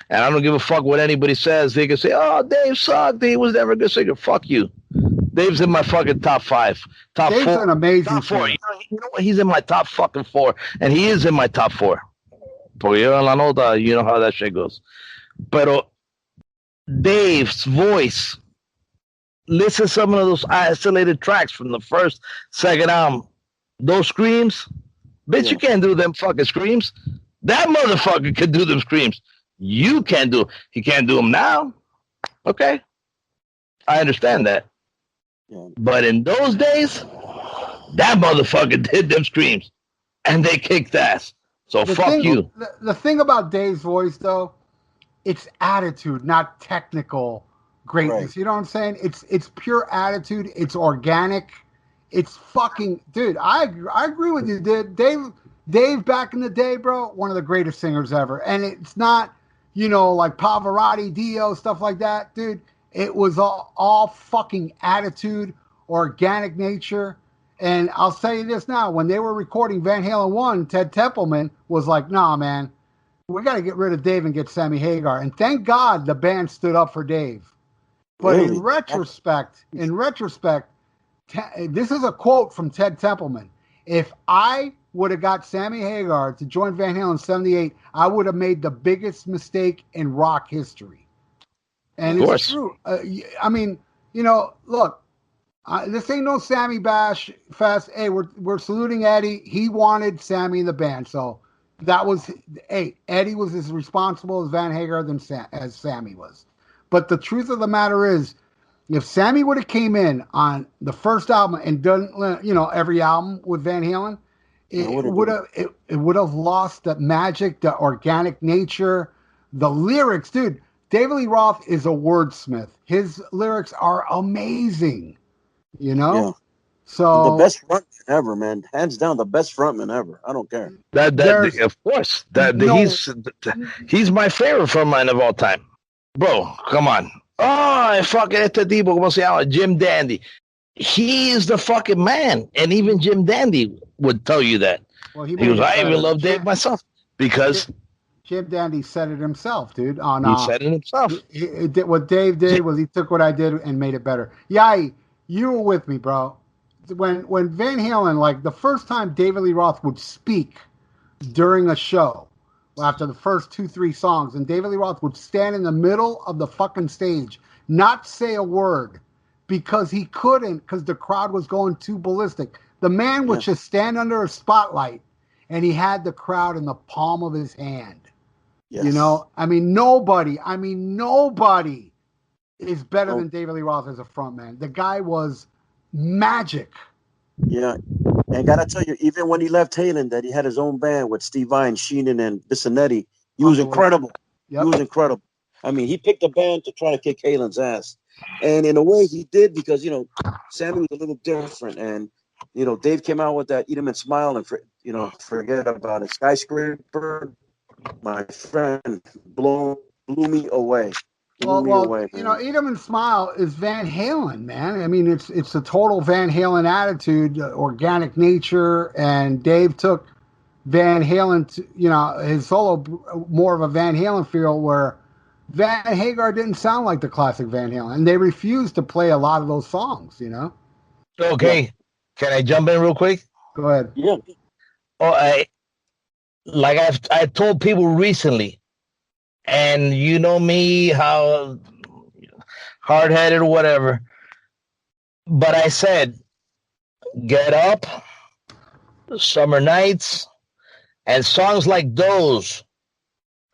Speaker 7: and I don't give a fuck what anybody says. They can say, oh, Dave sucked. He was never a good singer. Fuck you. Dave's in my fucking top 5.
Speaker 5: Dave's
Speaker 7: 4.
Speaker 5: an amazing
Speaker 7: top 4.
Speaker 5: singer.
Speaker 7: You know what? He's in my top fucking 4. And he is in my top 4. Porque yo en la nota, you know how that shit goes. Pero Dave's voice, listen to some of those isolated tracks from the first, second album. Those screams, bitch, you can't do them fucking screams. That motherfucker can do them screams. You can't do. He can't do them now. Okay, I understand that.
Speaker 6: Yeah.
Speaker 7: But in those days, that motherfucker did them screams, and they kicked ass. So fuck you.
Speaker 5: The thing about Dave's voice, though, it's attitude, not technical greatness.
Speaker 6: Right.
Speaker 5: You know what I'm saying? It's pure attitude. It's organic. It's fucking, dude. I agree with you, dude. Dave back in the day, bro, one of the greatest singers ever. And it's not, like Pavarotti, Dio, stuff like that, dude. It was all fucking attitude, organic nature. And I'll tell you this now: when they were recording Van Halen 1, Ted Templeman was like, "Nah, man, we got to get rid of Dave and get Sammy Hagar." And thank God the band stood up for Dave. But
Speaker 6: Really?
Speaker 5: in retrospect, this is a quote from Ted Templeman. If I would have got Sammy Hagar to join Van Halen in '78, I would have made the biggest mistake in rock history. And it's true. I mean, look, this ain't no Sammy Bash Fest. Hey, we're saluting Eddie. He wanted Sammy in the band, so that was. Hey, Eddie was as responsible as Van Hagar as Sammy was. But the truth of the matter is, if Sammy would have came in on the first album and done, every album with Van Halen, it would have lost the magic, the organic nature, the lyrics, dude. David Lee Roth is a wordsmith. His lyrics are amazing.
Speaker 6: Yeah.
Speaker 5: So
Speaker 6: the best frontman ever, man. Hands down, the best frontman ever. I don't care.
Speaker 7: That of course. He's my favorite frontman of all time. Bro, come on. Oh, fucking este tipo, ¿cómo se llama? Jim Dandy. He is the fucking man. And even Jim Dandy would tell you that.
Speaker 5: Well,
Speaker 7: he goes, I even love Dave myself. Because
Speaker 5: Jim Dandy said it himself, dude.
Speaker 7: He said it himself.
Speaker 5: What Dave did was he took what I did and made it better. Yeah, you were with me, bro. When Van Halen, like the first time David Lee Roth would speak during a show, after the first 2-3 songs, and David Lee Roth would stand in the middle of the fucking stage, not say a word, because he couldn't, because the crowd was going too ballistic. The man would just stand under a spotlight, and he had the crowd in the palm of his hand. Yes. Nobody is better than David Lee Roth as a frontman. The guy was magic.
Speaker 6: Yeah. And gotta tell you, even when he left Halen, that he had his own band with Steve Vai, Sheenan, and Bissonette, he was incredible. Yep. He was incredible. I mean, he picked a band to try to kick Halen's ass. And in a way, he did because Sammy was a little different, and Dave came out with that "Eat 'Em and Smile" and forget about it. Skyscraper, my friend, blew me away. Blew me away, man.
Speaker 5: Eat 'Em and Smile is Van Halen, man. I mean, it's a total Van Halen attitude, organic nature, and Dave took Van Halen to, his solo more of a Van Halen feel where Van Hagar didn't sound like the classic Van Halen, and they refused to play a lot of those songs,
Speaker 7: Okay, yeah. Can I jump in real quick?
Speaker 5: Go ahead.
Speaker 6: Yeah.
Speaker 7: Oh, I told people recently, and you know me, how hard-headed or whatever, but I said, Get Up, Summer Nights, and songs like those.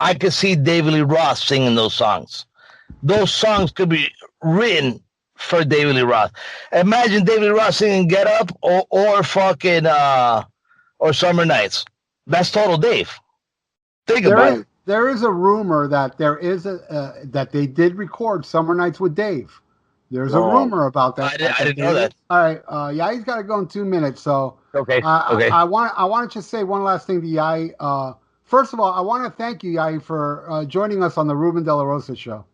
Speaker 7: I could see David Lee Roth singing those songs. Those songs could be written for David Lee Roth. Imagine David Lee Roth singing Get Up or fucking or Summer Nights. That's total Dave. Think about it.
Speaker 5: There is a rumor that that they did record Summer Nights with Dave. There's a rumor about that.
Speaker 7: I didn't know that.
Speaker 5: All right, yeah, he's got to go in 2 minutes. So
Speaker 7: okay.
Speaker 5: I want to just say one last thing to Yai. First of all, I want to thank you, Yai, for joining us on the Ruben De La Rosa show.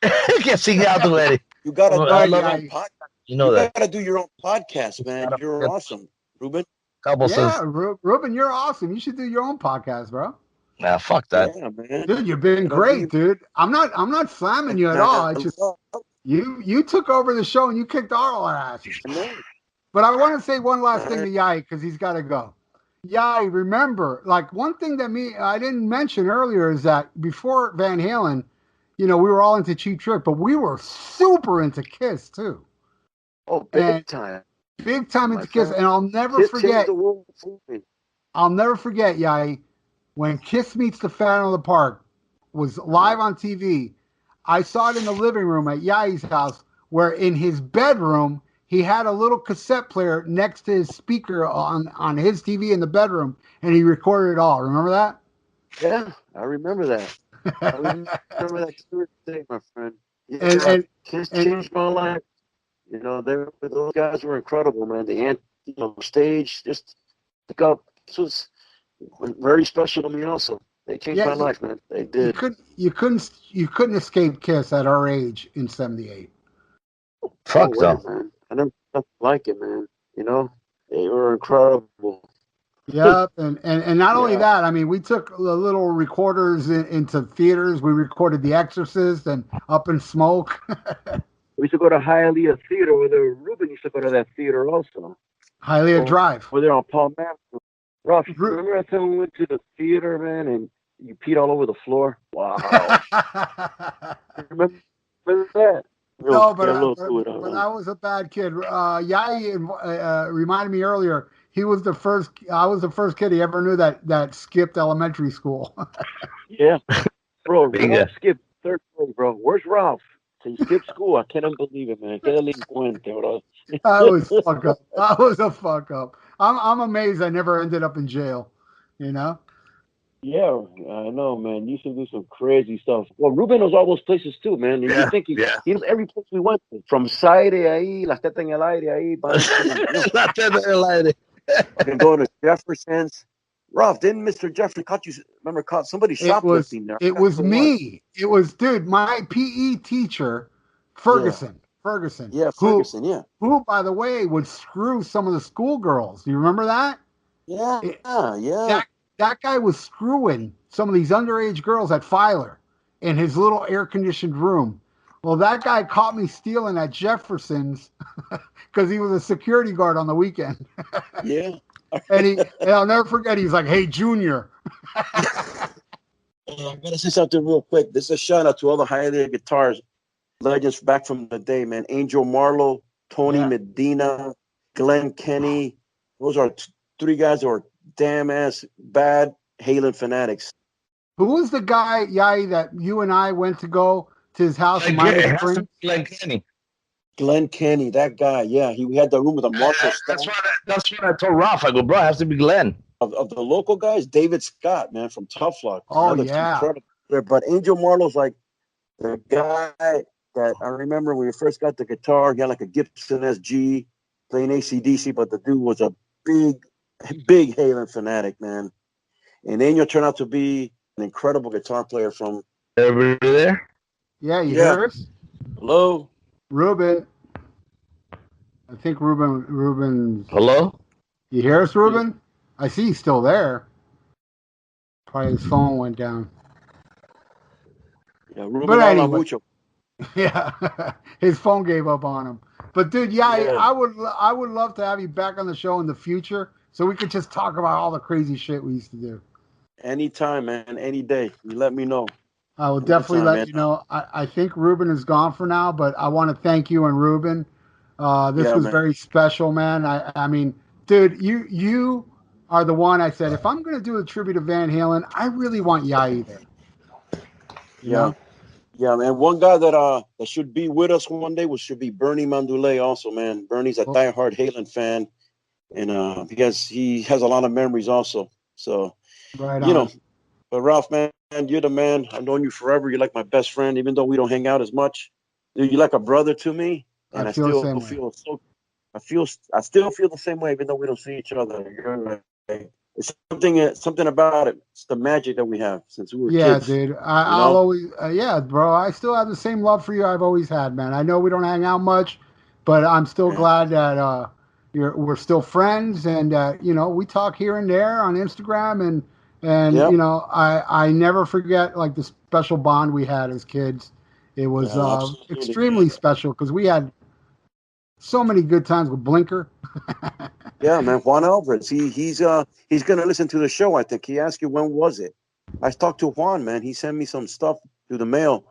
Speaker 7: Can't see out the way.
Speaker 6: You gotta do your own podcast.
Speaker 7: You know that.
Speaker 6: You gotta do your own podcast, man. You're awesome, Ruben.
Speaker 5: Ruben, you're awesome. You should do your own podcast, bro.
Speaker 7: Nah, fuck that.
Speaker 6: Yeah, man.
Speaker 5: Dude, you've been great, dude. I'm not slamming you at all. It's just you took over the show and you kicked our asses. But I want to say one last thing to Yai because he's got to go. Yai, remember, like one thing that I didn't mention earlier is that before Van Halen, we were all into Cheap Trick, but we were super into Kiss too.
Speaker 6: Oh, big time.
Speaker 5: Big time into Kiss. And I'll never forget. I'll never forget, Yai, when Kiss Meets the Phantom of the Park was live on TV. I saw it in the living room at Yai's house, where in his bedroom, he had a little cassette player next to his speaker on his TV in the bedroom, and he recorded it all. Remember that?
Speaker 6: Yeah, I remember that. I remember that clear thing, my friend. Yeah,
Speaker 5: and
Speaker 6: Kiss changed my life. Those guys were incredible, man. The stage, just pick up. This was very special to me also. They changed my life, man. They did.
Speaker 5: You couldn't escape Kiss at our age in '78.
Speaker 7: Fuck them,
Speaker 6: man. I never like it, man. They were incredible.
Speaker 5: Yep, and not only that, I mean, we took the little recorders into theaters. We recorded The Exorcist and Up in Smoke.
Speaker 6: We used to go to Hialeah Theater where Ruben used to go to that theater also.
Speaker 5: Hialeah Drive.
Speaker 6: We're there on Palm Avenue. Ruff, remember that time we went to the theater, man, and you peed all over the floor? Wow. Remember that?
Speaker 5: No, but I was a bad kid. Yai reminded me earlier. I was the first kid he ever knew that skipped elementary school.
Speaker 6: Yeah, bro. Ralph skipped third grade, bro. Where's Ralph? So he skipped school. I can't believe it, man.
Speaker 5: That was fuck up. That was a fuck up. I'm amazed I never ended up in jail.
Speaker 6: Yeah, I know, man. You used to do some crazy stuff. Well, Ruben knows all those places too, man. And you think he knows every place we went to. From Saire ahí, Las Tetas en el Aire ahí.
Speaker 7: Las Tetas en el Aire.
Speaker 6: And going to Jefferson's. Ralph, didn't Mr. Jeffrey caught somebody shoplifting there?
Speaker 5: It was me. It was, dude, my PE teacher, Ferguson.
Speaker 6: Yeah, Ferguson,
Speaker 5: Who, by the way, would screw some of the schoolgirls. Do you remember that?
Speaker 6: Yeah.
Speaker 5: That guy was screwing some of these underage girls at Filer in his little air-conditioned room. Well, that guy caught me stealing at Jefferson's because he was a security guard on the weekend.
Speaker 6: Yeah.
Speaker 5: And I'll never forget, he's like, "Hey, Junior."
Speaker 6: I gotta say something real quick. This is a shout out to all the Hialeah guitars legends back from the day, man. Angel Marlowe, Tony Medina, Glenn Kenny. Those are three guys that were damn ass bad Halen fanatics.
Speaker 5: Who was the guy, Yai, that you and I went to go to his house in Miami Springs?
Speaker 7: Glenn Kenny.
Speaker 6: Glenn Kenny, that guy, we had the room with a Marshall.
Speaker 7: That's what I told Ralph. I go, bro, it has to be Glenn.
Speaker 6: Of the local guys, David Scott, man, from Tough Luck.
Speaker 5: Oh, yeah.
Speaker 6: But Angel Marlowe's like the guy that. I remember when we first got the guitar, he had like a Gibson SG playing AC/DC, but the dude was a big Halen fanatic, man. And Daniel turned out to be an incredible guitar player from.
Speaker 7: Everybody there?
Speaker 5: Yeah, you
Speaker 6: Yeah.
Speaker 5: hear us?
Speaker 6: Hello?
Speaker 5: Ruben. I think Ruben's...
Speaker 7: Hello?
Speaker 5: You hear us, Ruben? I see he's still there. Probably his phone went down.
Speaker 6: Yeah, Ruben
Speaker 5: But
Speaker 6: habla
Speaker 5: anyway.
Speaker 6: mucho.
Speaker 5: Yeah, his phone gave up on him. But dude, yeah,
Speaker 6: Yeah.
Speaker 5: I would love to have you back on the show in the future so we could just talk about all the crazy shit we used to do.
Speaker 6: Anytime, man. Any day. You let me know.
Speaker 5: I will definitely let you know. I think Ruben is gone for now, but I want to thank you and Ruben. This was
Speaker 6: man.
Speaker 5: very special, man. I mean, dude, you are the one I said, if I'm going to do a tribute to Van Halen, I really want Yai there. You know?
Speaker 6: Yeah, man. One guy that should be with us one day should be Bernie Mandoulet also, man. Bernie's a diehard Halen fan, and he has a lot of memories also. So,
Speaker 5: right
Speaker 6: you
Speaker 5: on.
Speaker 6: know, but Ralph, man, you're the man. I've known you forever. You're like my best friend, even though we don't hang out as much. Dude, you're like a brother to me, and I still feel the same way, even though we don't see each other. You're like, it's something about it. It's the magic that we have since we were kids.
Speaker 5: Dude. I'll always, bro. I still have the same love for you I've always had, man. I know we don't hang out much, but I'm still glad that we're still friends, and we talk here and there on Instagram, and I never forget like the special bond we had as kids. It was extremely special because we had so many good times with Blinker.
Speaker 6: Yeah, man. Juan Alvarez. He's gonna listen to the show. I think he asked you when was it. I talked to Juan, man. He sent me some stuff through the mail.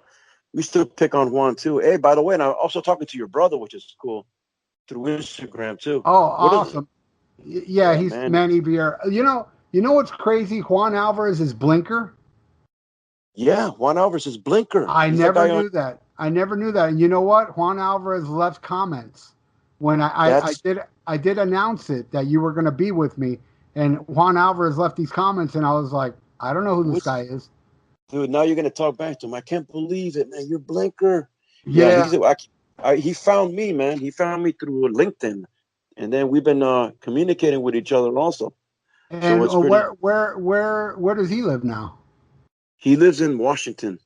Speaker 6: We still pick on Juan too. Hey, by the way, and I'm also talking to your brother, which is cool, through Instagram too.
Speaker 5: Oh, awesome. Yeah, he's Manny Vieira. You know what's crazy? Juan Alvarez is Blinker.
Speaker 6: Yeah, Juan Alvarez is Blinker.
Speaker 5: I never knew that. And you know what? Juan Alvarez left comments when I did announce it that you were going to be with me, and Juan Alvarez left these comments, and I was like, I don't know who this guy is.
Speaker 6: Dude, now you're going to talk back to him. I can't believe it, man. You're Blinker.
Speaker 5: Yeah.
Speaker 6: He found me, man. He found me through LinkedIn, and then we've been communicating with each other also.
Speaker 5: And so where does he live now?
Speaker 6: He lives in Washington.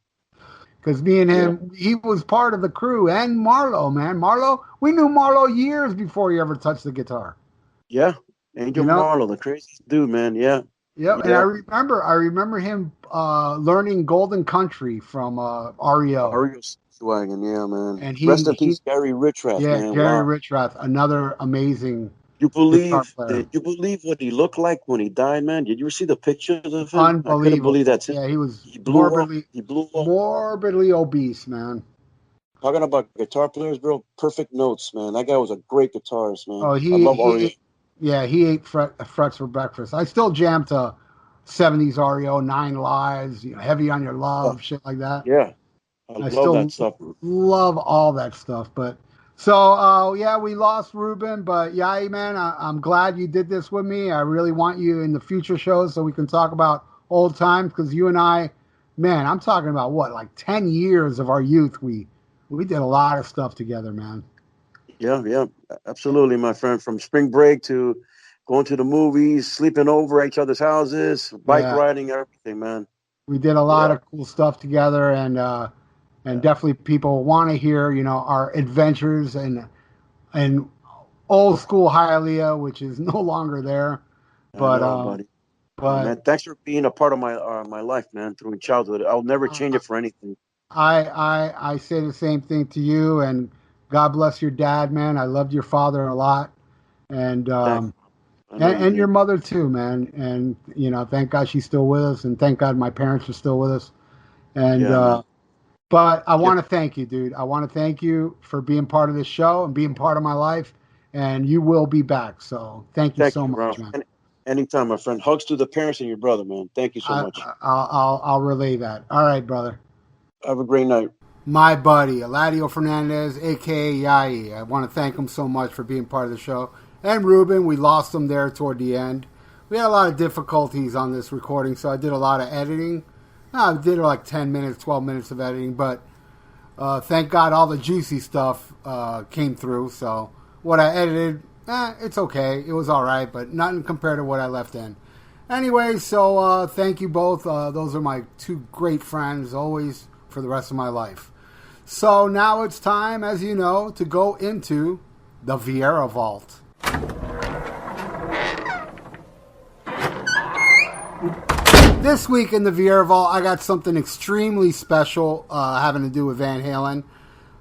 Speaker 5: Because me and him, he was part of the crew, and Marlo, man. We knew Marlo years before he ever touched the guitar.
Speaker 6: Yeah, Angel Marlo, the craziest dude, man. Yeah.
Speaker 5: Yep, and I remember him learning Golden Country from REO.
Speaker 6: Wagon, yeah, man.
Speaker 5: And
Speaker 6: rest in peace, Gary Richrath.
Speaker 5: Yeah,
Speaker 6: man.
Speaker 5: Gary Richrath, another amazing.
Speaker 6: Did you believe what he looked like when he died, man? Did you ever see the pictures of him?
Speaker 5: Unbelievable.
Speaker 6: I couldn't believe that.
Speaker 5: Yeah, he was
Speaker 6: He blew up.
Speaker 5: Morbidly obese, man.
Speaker 6: Talking about guitar players, bro, perfect notes, man. That guy was a great guitarist, man.
Speaker 5: Oh,
Speaker 6: I love REO.
Speaker 5: He ate frets for breakfast. I still jam to 70s REO, 9 Lives, Heavy on Your Love, shit like that.
Speaker 6: Yeah. I love that stuff.
Speaker 5: Love all that stuff. But so, we lost Ruben, but man, I'm glad you did this with me. I really want you in the future shows so we can talk about old times, because you and I, man, I'm talking about like 10 years of our youth. We did a lot of stuff together, man.
Speaker 6: Yeah, absolutely, my friend. From spring break to going to the movies, sleeping over at each other's houses, bike riding, everything, man.
Speaker 5: We did a lot of cool stuff together, and definitely people want to hear, our adventures and old school Hialeah, which is no longer there. But
Speaker 6: man, thanks for being a part of my life, man, through childhood. I'll never change it for anything.
Speaker 5: I say the same thing to you, and God bless your dad, man. I loved your father a lot, and your mother too, man. And thank God she's still with us, and thank God my parents are still with us. And but I want to thank you, dude. I want to thank you for being part of this show and being part of my life. And you will be back. So thank you so much, man.
Speaker 6: Anytime, my friend. Hugs to the parents and your brother, man. Thank you so much.
Speaker 5: I'll relay that. All right, brother.
Speaker 6: Have a great night.
Speaker 5: My buddy, Eladio Fernandez, a.k.a. Yai. I want to thank him so much for being part of the show. And Ruben, we lost him there toward the end. We had a lot of difficulties on this recording, so I did a lot of editing. I did like 10 minutes, 12 minutes of editing, but Thank God all the juicy stuff came through. So what I edited, it's okay. It was all right, but nothing compared to what I left in. Anyway, so thank you both. Those are my two great friends, always for the rest of my life. So now it's time, as you know, to go into the Vieira Vault. This week in the Vieira Vault, I got something extremely special having to do with Van Halen.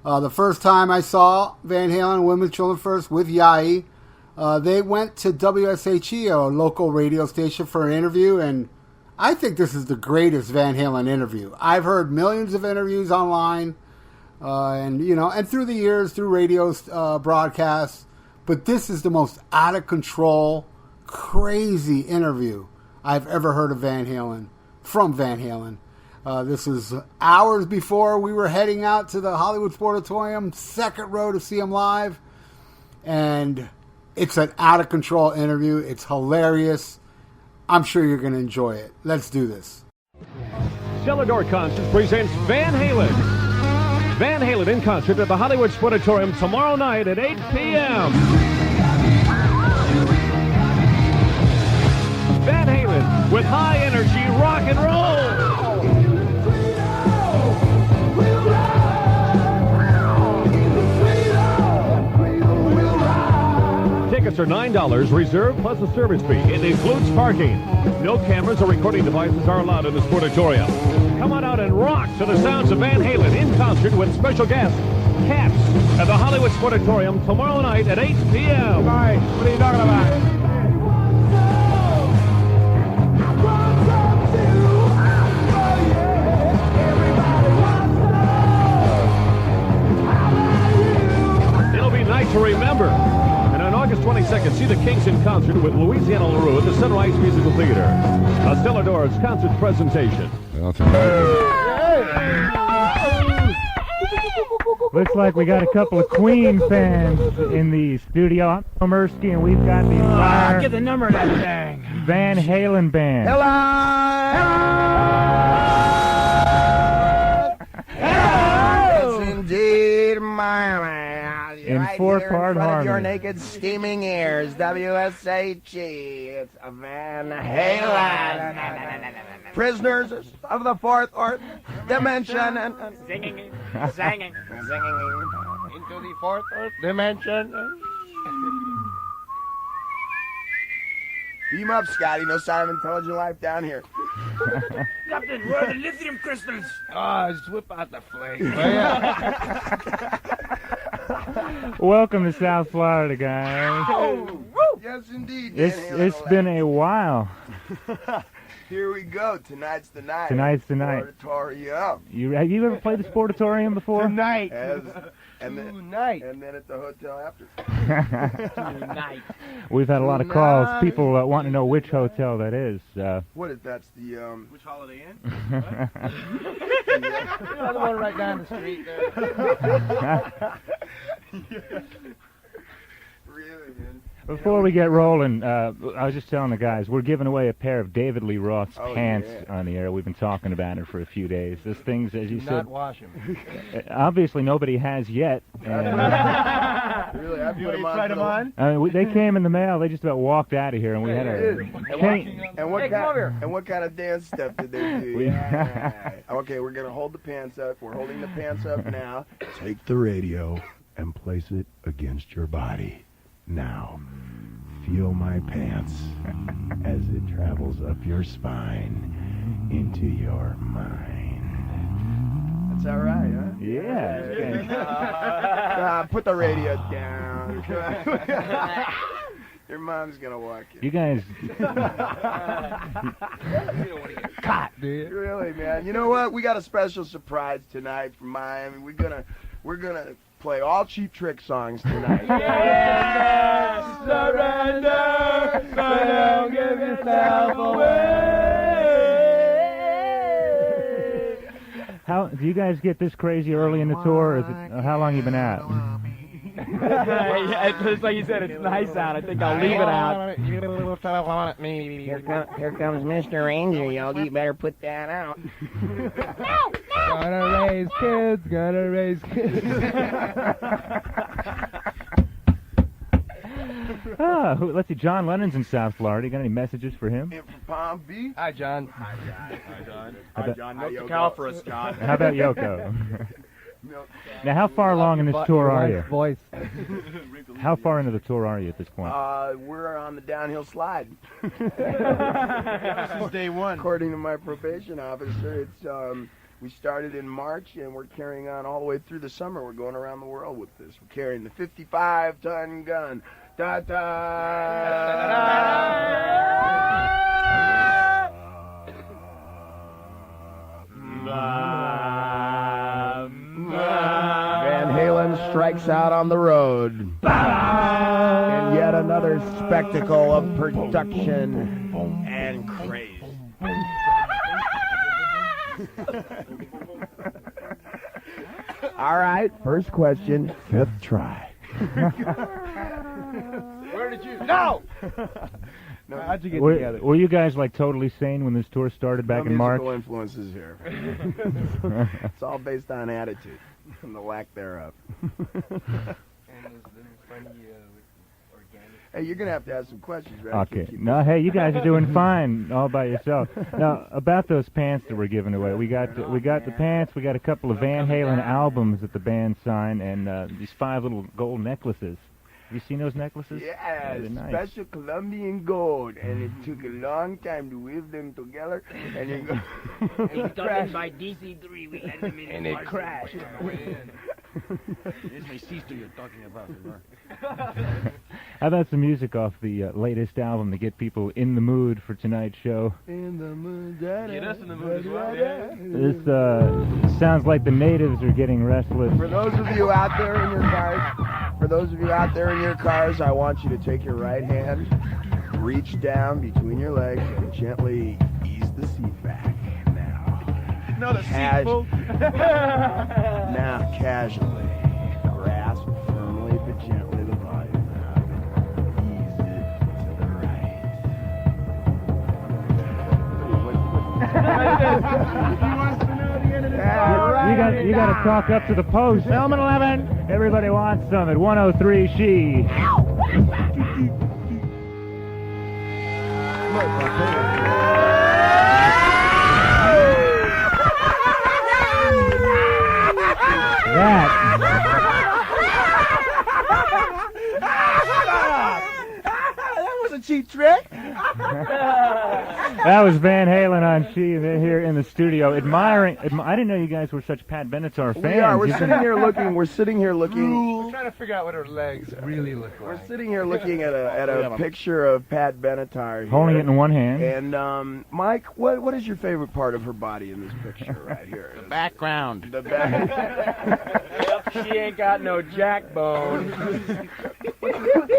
Speaker 5: The first time I saw Van Halen, Women, Children First, with Yai, they went to WSHE, a local radio station, for an interview, and I think this is the greatest Van Halen interview. I've heard millions of interviews online, and through the years, through radio broadcasts, but this is the most out of control, crazy interview I've ever heard of Van Halen, from Van Halen. This is hours before we were heading out to the Hollywood Sportatorium, second row to see him live, and it's an out of control interview. It's hilarious. I'm sure you're going to enjoy it. Let's do this.
Speaker 8: Eladio Concert presents Van Halen. Van Halen in concert at the Hollywood Sportatorium tomorrow night at 8 p.m. Van Halen with high energy rock and roll. Tickets are $9 reserved plus a service fee. It includes parking. No cameras or recording devices are allowed in the Sportatorium. Come on out and rock to the sounds of Van Halen in concert with special guest Cats at the Hollywood Sportatorium tomorrow night at 8 p.m.
Speaker 2: Right. What are you talking about?
Speaker 8: It'll be night to remember. And on August 22nd, see the Kings in concert with Louisiana LaRue at the Sunrise Musical Theater. A Stellador's concert presentation.
Speaker 9: Looks like we got a couple of Queen fans in the studio. I'm Mersky, and we've got the entire
Speaker 2: Get the number of that thing.
Speaker 9: Van Halen band.
Speaker 1: Yes, indeed, my man.
Speaker 9: In
Speaker 1: Right
Speaker 9: four-part
Speaker 1: here in front of your
Speaker 9: harmony.
Speaker 1: naked, steaming ears, WSHE. It's a Van Halen. Prisoners of the fourth dimension.
Speaker 2: Singing. Into the fourth dimension.
Speaker 1: Beam up, Scotty. No sign of intelligent life down here.
Speaker 2: Captain, where are the lithium crystals? Just whip out the flame.
Speaker 9: Welcome to South Florida, guys.
Speaker 1: Yes, indeed.
Speaker 9: It's been a while.
Speaker 1: Here we go. Tonight's the night.
Speaker 9: Tonight's the night.
Speaker 1: Sportatorium.
Speaker 9: Have you ever played the Sportatorium before?
Speaker 2: Tonight.
Speaker 1: And then at the hotel after.
Speaker 2: Tonight.
Speaker 9: We've had a lot of calls. People wanting to know which hotel that is.
Speaker 1: What is that's the
Speaker 2: Which Holiday Inn?
Speaker 1: the one right down the street there. Really, man.
Speaker 9: Before we get rolling, I was just telling the guys, we're giving away a pair of David Lee Roth's pants on the air. We've been talking about it for a few days. This thing's, as you said...
Speaker 2: Not wash them.
Speaker 9: Obviously, nobody has yet. And,
Speaker 1: Really, I put them on.
Speaker 2: Tried them on?
Speaker 9: they came in the mail. They just about walked out of here, and we had a...
Speaker 1: And what kind of dance stuff did they do? Okay, we're going to hold the pants up. We're holding the pants up now.
Speaker 10: Take the radio and place it against your body. Now, feel my pants as it travels up your spine into your mind.
Speaker 1: That's all right, huh?
Speaker 9: Yeah.
Speaker 1: Put the radio down. Your mom's going to walk in.
Speaker 9: You guys...
Speaker 1: Caught, dude. Really, man. You know what? We got a special surprise tonight from Miami. We're gonna play all Cheap Trick songs tonight.
Speaker 2: Yes! Surrender, but don't give yourself away.
Speaker 9: How do you guys get this crazy early in the tour? Or is it, how long you been out?
Speaker 3: It's like you said, it's nice out. I think I'll leave it out.
Speaker 2: Here comes Mr. Ranger, Yogi. You better put that out.
Speaker 3: Gotta raise kids, gotta raise kids.
Speaker 9: Let's see. John Lennon's in South Florida. You got any messages for him?
Speaker 1: And from Palm Beach.
Speaker 3: Hi, John.
Speaker 1: Hi, John.
Speaker 9: Hi,
Speaker 1: John.
Speaker 3: Milk the cow for us, John.
Speaker 9: How about Yoko? Now, how far along in this tour are you?
Speaker 3: Voice.
Speaker 9: How far into the tour are you at this point?
Speaker 1: We're on the downhill slide.
Speaker 3: This is day one.
Speaker 1: According to my probation officer, it's we started in March and we're carrying on all the way through the summer. We're going around the world with this. We're carrying the 55-ton gun. Da Van Halen strikes out on the road. And yet another spectacle of production and craze. All right, first question, fifth try.
Speaker 3: Where did you? No! How'd you get together?
Speaker 9: Were you guys like totally sane when this tour started back in March?
Speaker 1: No musical influences here. It's all based on attitude and the lack thereof. Hey, you're gonna have to ask some questions, right?
Speaker 9: Okay. No, hey, you guys are doing fine all by yourself. Now, about those pants that we're giving away, we got the pants. We got a couple of Van Halen albums that the band signed, and these 5 little gold necklaces. Have you seen those necklaces?
Speaker 1: Yeah,
Speaker 9: they're nice.
Speaker 1: Special Colombian gold, and it took a long time to weave them together, and it
Speaker 2: Done by DC3. We had them in
Speaker 1: and it crashed.
Speaker 3: It's my sister you're talking about.
Speaker 9: How about some music off the latest album to get people in the mood for tonight's show?
Speaker 1: In the mood,
Speaker 3: Get us in the mood as well.
Speaker 9: This sounds like the natives are getting restless.
Speaker 1: For those of you out there in your cars, I want you to take your right hand, reach down between your legs, and gently ease the seat back.
Speaker 3: No, the seat, folks.
Speaker 1: Now, casually, grasp firmly but gently the volume knob and ease it to the right. He wants to know the end of the song.
Speaker 9: You got to talk up to the post. Film at 11. Everybody wants some at 103 She.
Speaker 1: That was a cheap trick.
Speaker 9: That was Van Halen on She. They're here in the studio admiring. I didn't know you guys were such Pat Benatar fans.
Speaker 1: We are. We're sitting here looking. We're
Speaker 3: trying to figure out what her legs really look like.
Speaker 1: We're sitting here looking at a picture of Pat Benatar here.
Speaker 9: Holding it in one hand.
Speaker 1: And Mike, what is your favorite part of her body in this picture right here?
Speaker 3: The background.
Speaker 1: The back.
Speaker 3: She ain't got no jack bone.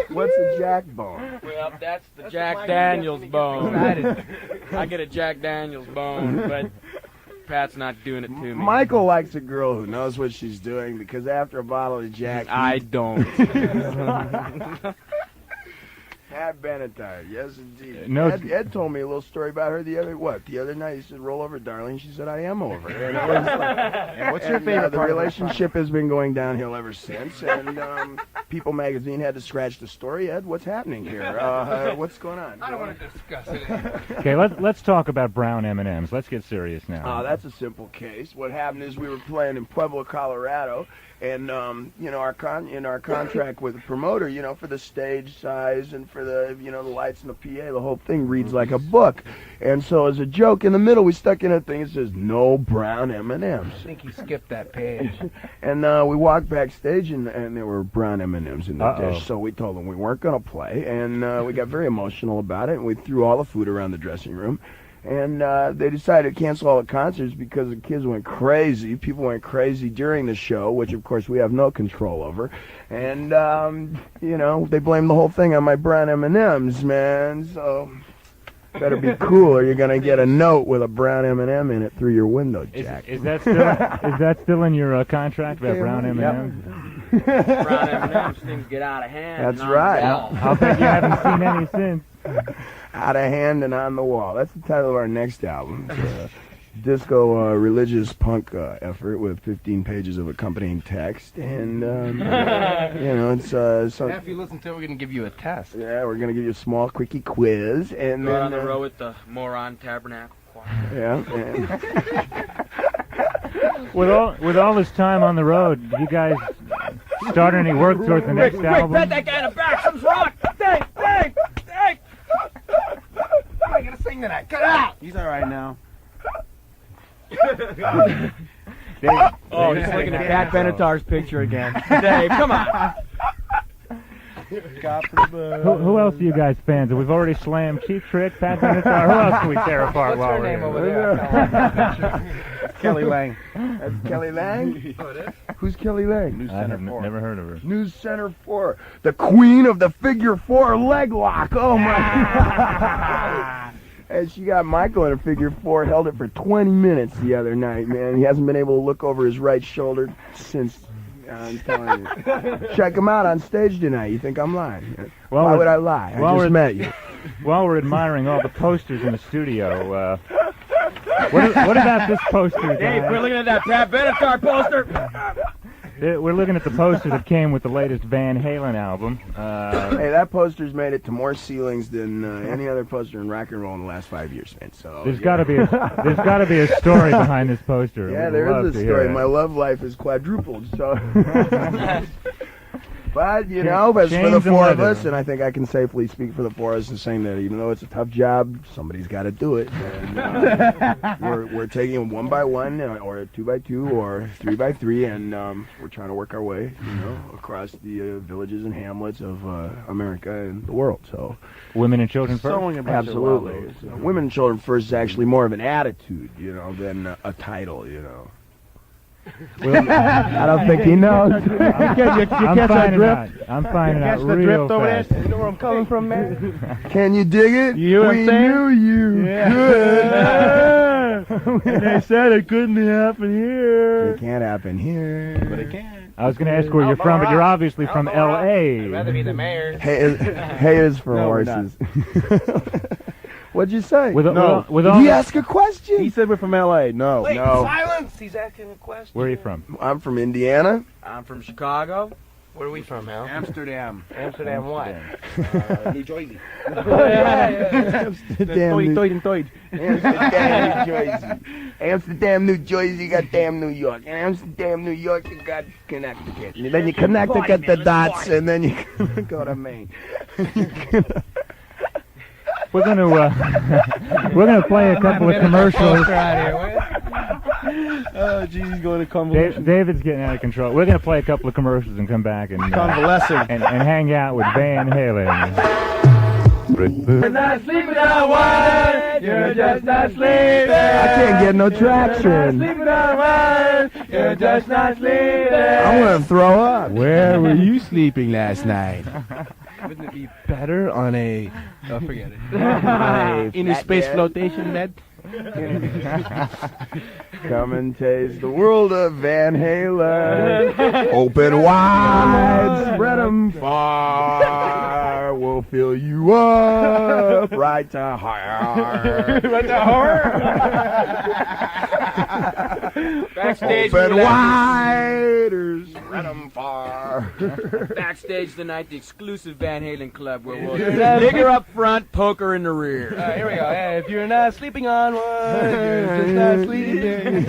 Speaker 1: What's a jack bone?
Speaker 3: Well, that's the Jack Daniels bone. I get a Jack Daniels bone, but Pat's not doing it to me.
Speaker 1: Michael likes a girl who knows what she's doing because after a bottle of Jack,
Speaker 3: I don't.
Speaker 1: Pat Benatar, yes indeed.
Speaker 9: No,
Speaker 1: Ed told me a little story about her the other night. He said, "Roll over, darling." She said, "I am over." And it was like,
Speaker 3: what's your favorite
Speaker 1: the
Speaker 3: part of
Speaker 1: relationship has been going downhill ever since. And People Magazine had to scratch the story. Ed, what's happening here? What's going on?
Speaker 3: I don't want to discuss it.
Speaker 9: Okay, let's talk about brown M&Ms. Let's get serious now.
Speaker 1: That's a simple case. What happened is we were playing in Pueblo, Colorado, and in our contract with the promoter, for the stage size and for the the lights and the PA, the whole thing reads like a book. And so as a joke, in the middle, we stuck in a thing that says no brown M&Ms.
Speaker 3: I think he skipped that page.
Speaker 1: And we walked backstage, and there were brown M&Ms in the dish. So we told them we weren't going to play, and we got very emotional about it, and we threw all the food around the dressing room. And they decided to cancel all the concerts because the kids went crazy. People went crazy during the show, which, of course, we have no control over. And, they blamed the whole thing on my brown M&Ms, man. So better be cool or you're going to get a note with a brown M&M in it through your window, Jack.
Speaker 9: Is that still in your contract, that brown M&M?
Speaker 3: Brown M&M's, things get out of hand.
Speaker 1: That's
Speaker 3: and on
Speaker 1: right.
Speaker 3: the wall.
Speaker 9: I'll bet you haven't seen any since.
Speaker 1: Out of hand and on the wall. That's the title of our next album. It's a disco religious punk effort with 15 pages of accompanying text, and it's so.
Speaker 11: If you listen to it, we're gonna give you a test.
Speaker 1: Yeah, we're gonna give you a small quickie quiz, and
Speaker 3: Go
Speaker 1: then
Speaker 3: on the road with the Moron Tabernacle Choir.
Speaker 1: yeah.
Speaker 9: With all this time on the road, did you guys start any work towards the next album?
Speaker 3: Pat that guy in the back. Something's wrong. Dang.
Speaker 11: I gotta sing tonight. Cut it out.
Speaker 2: He's all right now.
Speaker 3: Oh, he's looking at Pat Benatar's picture again. Dave, come on.
Speaker 9: Who else are you guys fans of? We've already slammed Cheap Trick, Pat Benatar. Who else can we tear apart while we're here?
Speaker 11: Over there?
Speaker 2: Kelly Lang.
Speaker 1: That's Kelly Lang.
Speaker 11: Oh, it is?
Speaker 1: Who's Kelly Lang?
Speaker 9: I have never heard of her.
Speaker 1: News Center 4, the queen of the figure 4 leg lock. Oh my! And she got Michael in a figure 4, held it for 20 minutes the other night, man. He hasn't been able to look over his right shoulder since. I'm telling you. Check him out on stage tonight. You think I'm lying? Why would I lie? I just met you.
Speaker 9: While we're admiring all the posters in the studio, what about this poster,
Speaker 3: Dave,
Speaker 9: guys?
Speaker 3: we're looking at that Pat Benatar poster.
Speaker 9: We're looking at the poster that came with the latest Van Halen album.
Speaker 1: Hey, that poster's made it to more ceilings than any other poster in rock and roll in the last 5 years, man. So
Speaker 9: There's got to be a story behind this poster.
Speaker 1: yeah,
Speaker 9: We'd
Speaker 1: there
Speaker 9: love
Speaker 1: is
Speaker 9: to
Speaker 1: a
Speaker 9: hear
Speaker 1: story.
Speaker 9: it.
Speaker 1: My love life is quadrupled, so. But, as for the
Speaker 9: Chains and
Speaker 1: four of
Speaker 9: leather.
Speaker 1: us, and I think I can safely speak for the four of us in saying that even though it's a tough job, somebody's got to do it. And, we're taking them one by one, or 2 by 2, or 3 by 3, and we're trying to work our way, across the villages and hamlets of America and the world. So,
Speaker 9: Women and children first.
Speaker 1: absolutely. So, women and children first is actually more of an attitude, than a title, I don't think he knows.
Speaker 9: I'm finding out. I'm finding out real fast.
Speaker 2: You know where I'm coming from, man?
Speaker 1: Can you dig it?
Speaker 2: You know what I'm
Speaker 1: We
Speaker 2: saying?
Speaker 1: knew you.
Speaker 2: Yeah. And they said it couldn't happen here.
Speaker 1: It can't happen here.
Speaker 2: But it can.
Speaker 9: I was going to ask where you're from, but you're obviously from L.A.
Speaker 11: I'd rather be the mayor.
Speaker 1: Hay is for
Speaker 2: No, we're
Speaker 1: horses. What'd you say?
Speaker 9: With
Speaker 1: Did
Speaker 9: all
Speaker 1: he
Speaker 9: the-
Speaker 1: ask a question?
Speaker 2: He said we're from L.A. No.
Speaker 11: Wait,
Speaker 1: No.
Speaker 11: silence! He's asking a question.
Speaker 9: Where are you from?
Speaker 1: I'm from Indiana.
Speaker 3: I'm from Chicago.
Speaker 11: Where are we from, Al?
Speaker 2: Amsterdam.
Speaker 11: Amsterdam what?
Speaker 2: New Jersey.
Speaker 1: Amsterdam, New
Speaker 2: Toyd and Toyd.
Speaker 1: Amsterdam, New Jersey. Amsterdam, New Jersey, you got damn New York. And Amsterdam, New York, you got Connecticut. And then you Connecticut the dots, and then you go to Maine.
Speaker 9: We're gonna play a couple of commercials.
Speaker 2: Oh, geez, he's going to convalescent.
Speaker 9: David's getting out of control. We're gonna play a couple of commercials and come back and
Speaker 2: Convalescent.
Speaker 9: and hang out with Van Halen.
Speaker 3: You're not sleeping on one. You're just not sleeping.
Speaker 1: I can't get no traction.
Speaker 3: Sleeping on one. You're just not sleeping.
Speaker 1: I'm gonna throw up.
Speaker 2: Where were you sleeping last night? Wouldn't it be better on a... Oh, forget it. In a space flotation bed?
Speaker 1: Come and taste the world of Van Halen. Open wide, spread 'em far. We'll fill you up right to heart.
Speaker 2: Right to heart?
Speaker 3: Backstage
Speaker 1: Open
Speaker 3: tonight.
Speaker 1: wide, or spread 'em far.
Speaker 3: Backstage tonight, the exclusive Van Halen club where we'll nigger up front, poker in the rear.
Speaker 11: Here we go. Hey, if you're not sleeping on one, you're just not sleeping.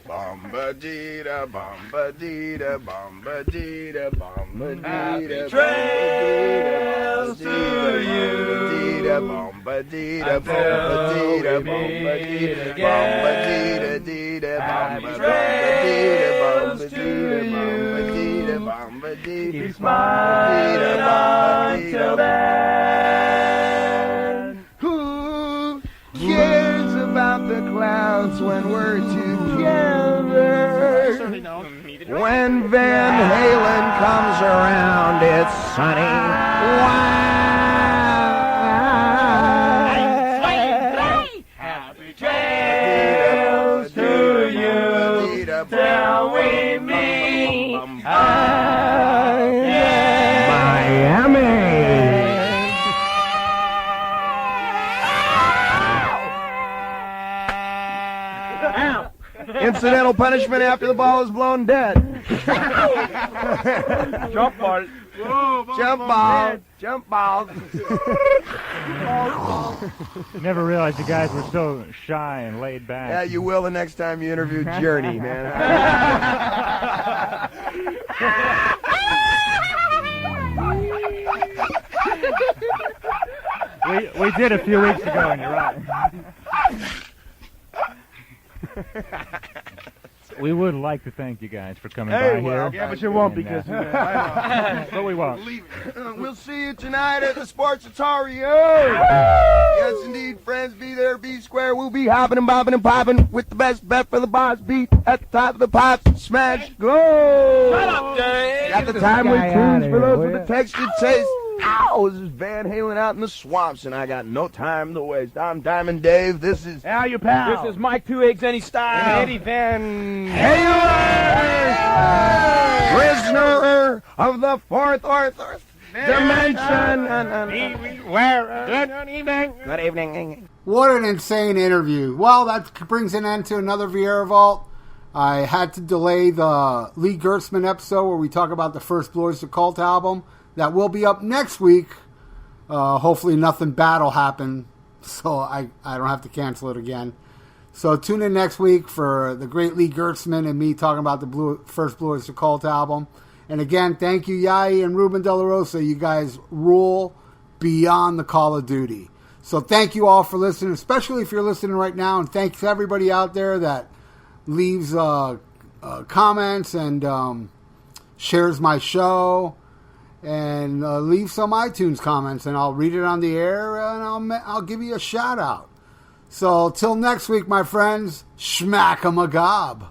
Speaker 1: Bomba-dee-da, bomba-dee-da, bomba-dee-da, bomba-dee-da,
Speaker 3: Happy trails to you.
Speaker 1: Bomba-dee-da,
Speaker 3: Until
Speaker 1: bomba-dee-da,
Speaker 3: we meet
Speaker 1: bomba-dee-da,
Speaker 3: again.
Speaker 1: bomba-dee-da,
Speaker 3: Happy
Speaker 1: bomba-dee-da,
Speaker 3: trails to
Speaker 1: bomba-dee-da,
Speaker 3: you.
Speaker 1: bomba-dee-da,
Speaker 3: Keep smiling until then.
Speaker 1: Who cares about the clouds when we're together? When Van Halen comes around, it's sunny.
Speaker 3: Happy trails to you.
Speaker 4: Till we meet
Speaker 1: Incidental punishment after the ball is blown dead.
Speaker 3: Jump ball.
Speaker 1: Jump ball. Jump ball.
Speaker 9: Never realized you guys were so shy and laid back.
Speaker 1: Yeah, you will the next time you interview Journey, man.
Speaker 9: We did a few weeks ago, and you're right. We would like to thank you guys for coming by here.
Speaker 2: Yeah, but you won't because...
Speaker 9: but we won't.
Speaker 1: We'll see you tonight at the Sportatorium. Yes, indeed, friends. Be there, be square. We'll be hopping and bopping and popping with the best bet for the boss beat at the top of the pops. Smash, go!
Speaker 3: Shut up, Dave!
Speaker 1: At the time we tunes for those with the textured taste. Ow, this is Van Halen out in the swamps, and I got no time to waste. I'm Diamond Dave. This is...
Speaker 2: How you, pal?
Speaker 3: This is Mike 2 Eggs Any Style.
Speaker 2: Eddie Van
Speaker 1: Halen! Prisoner of the fourth dimension. Good evening.
Speaker 5: What an insane interview. Well, that brings an end to another Vieira Vault. I had to delay the Lee Gertzman episode where we talk about the first Blows to Cult album. That will be up next week. Hopefully nothing bad will happen, so I don't have to cancel it again. So tune in next week for the great Lee Gertzman and me talking about the first Blows to Cult album. And again, thank you, Yai and Ruben De La Rosa. You guys rule beyond the Call of Duty. So thank you all for listening, especially if you're listening right now. And thanks to everybody out there that leaves comments and shares my show. And leave some iTunes comments, and I'll read it on the air, and I'll give you a shout out. So till next week, my friends, schmack 'em a gob.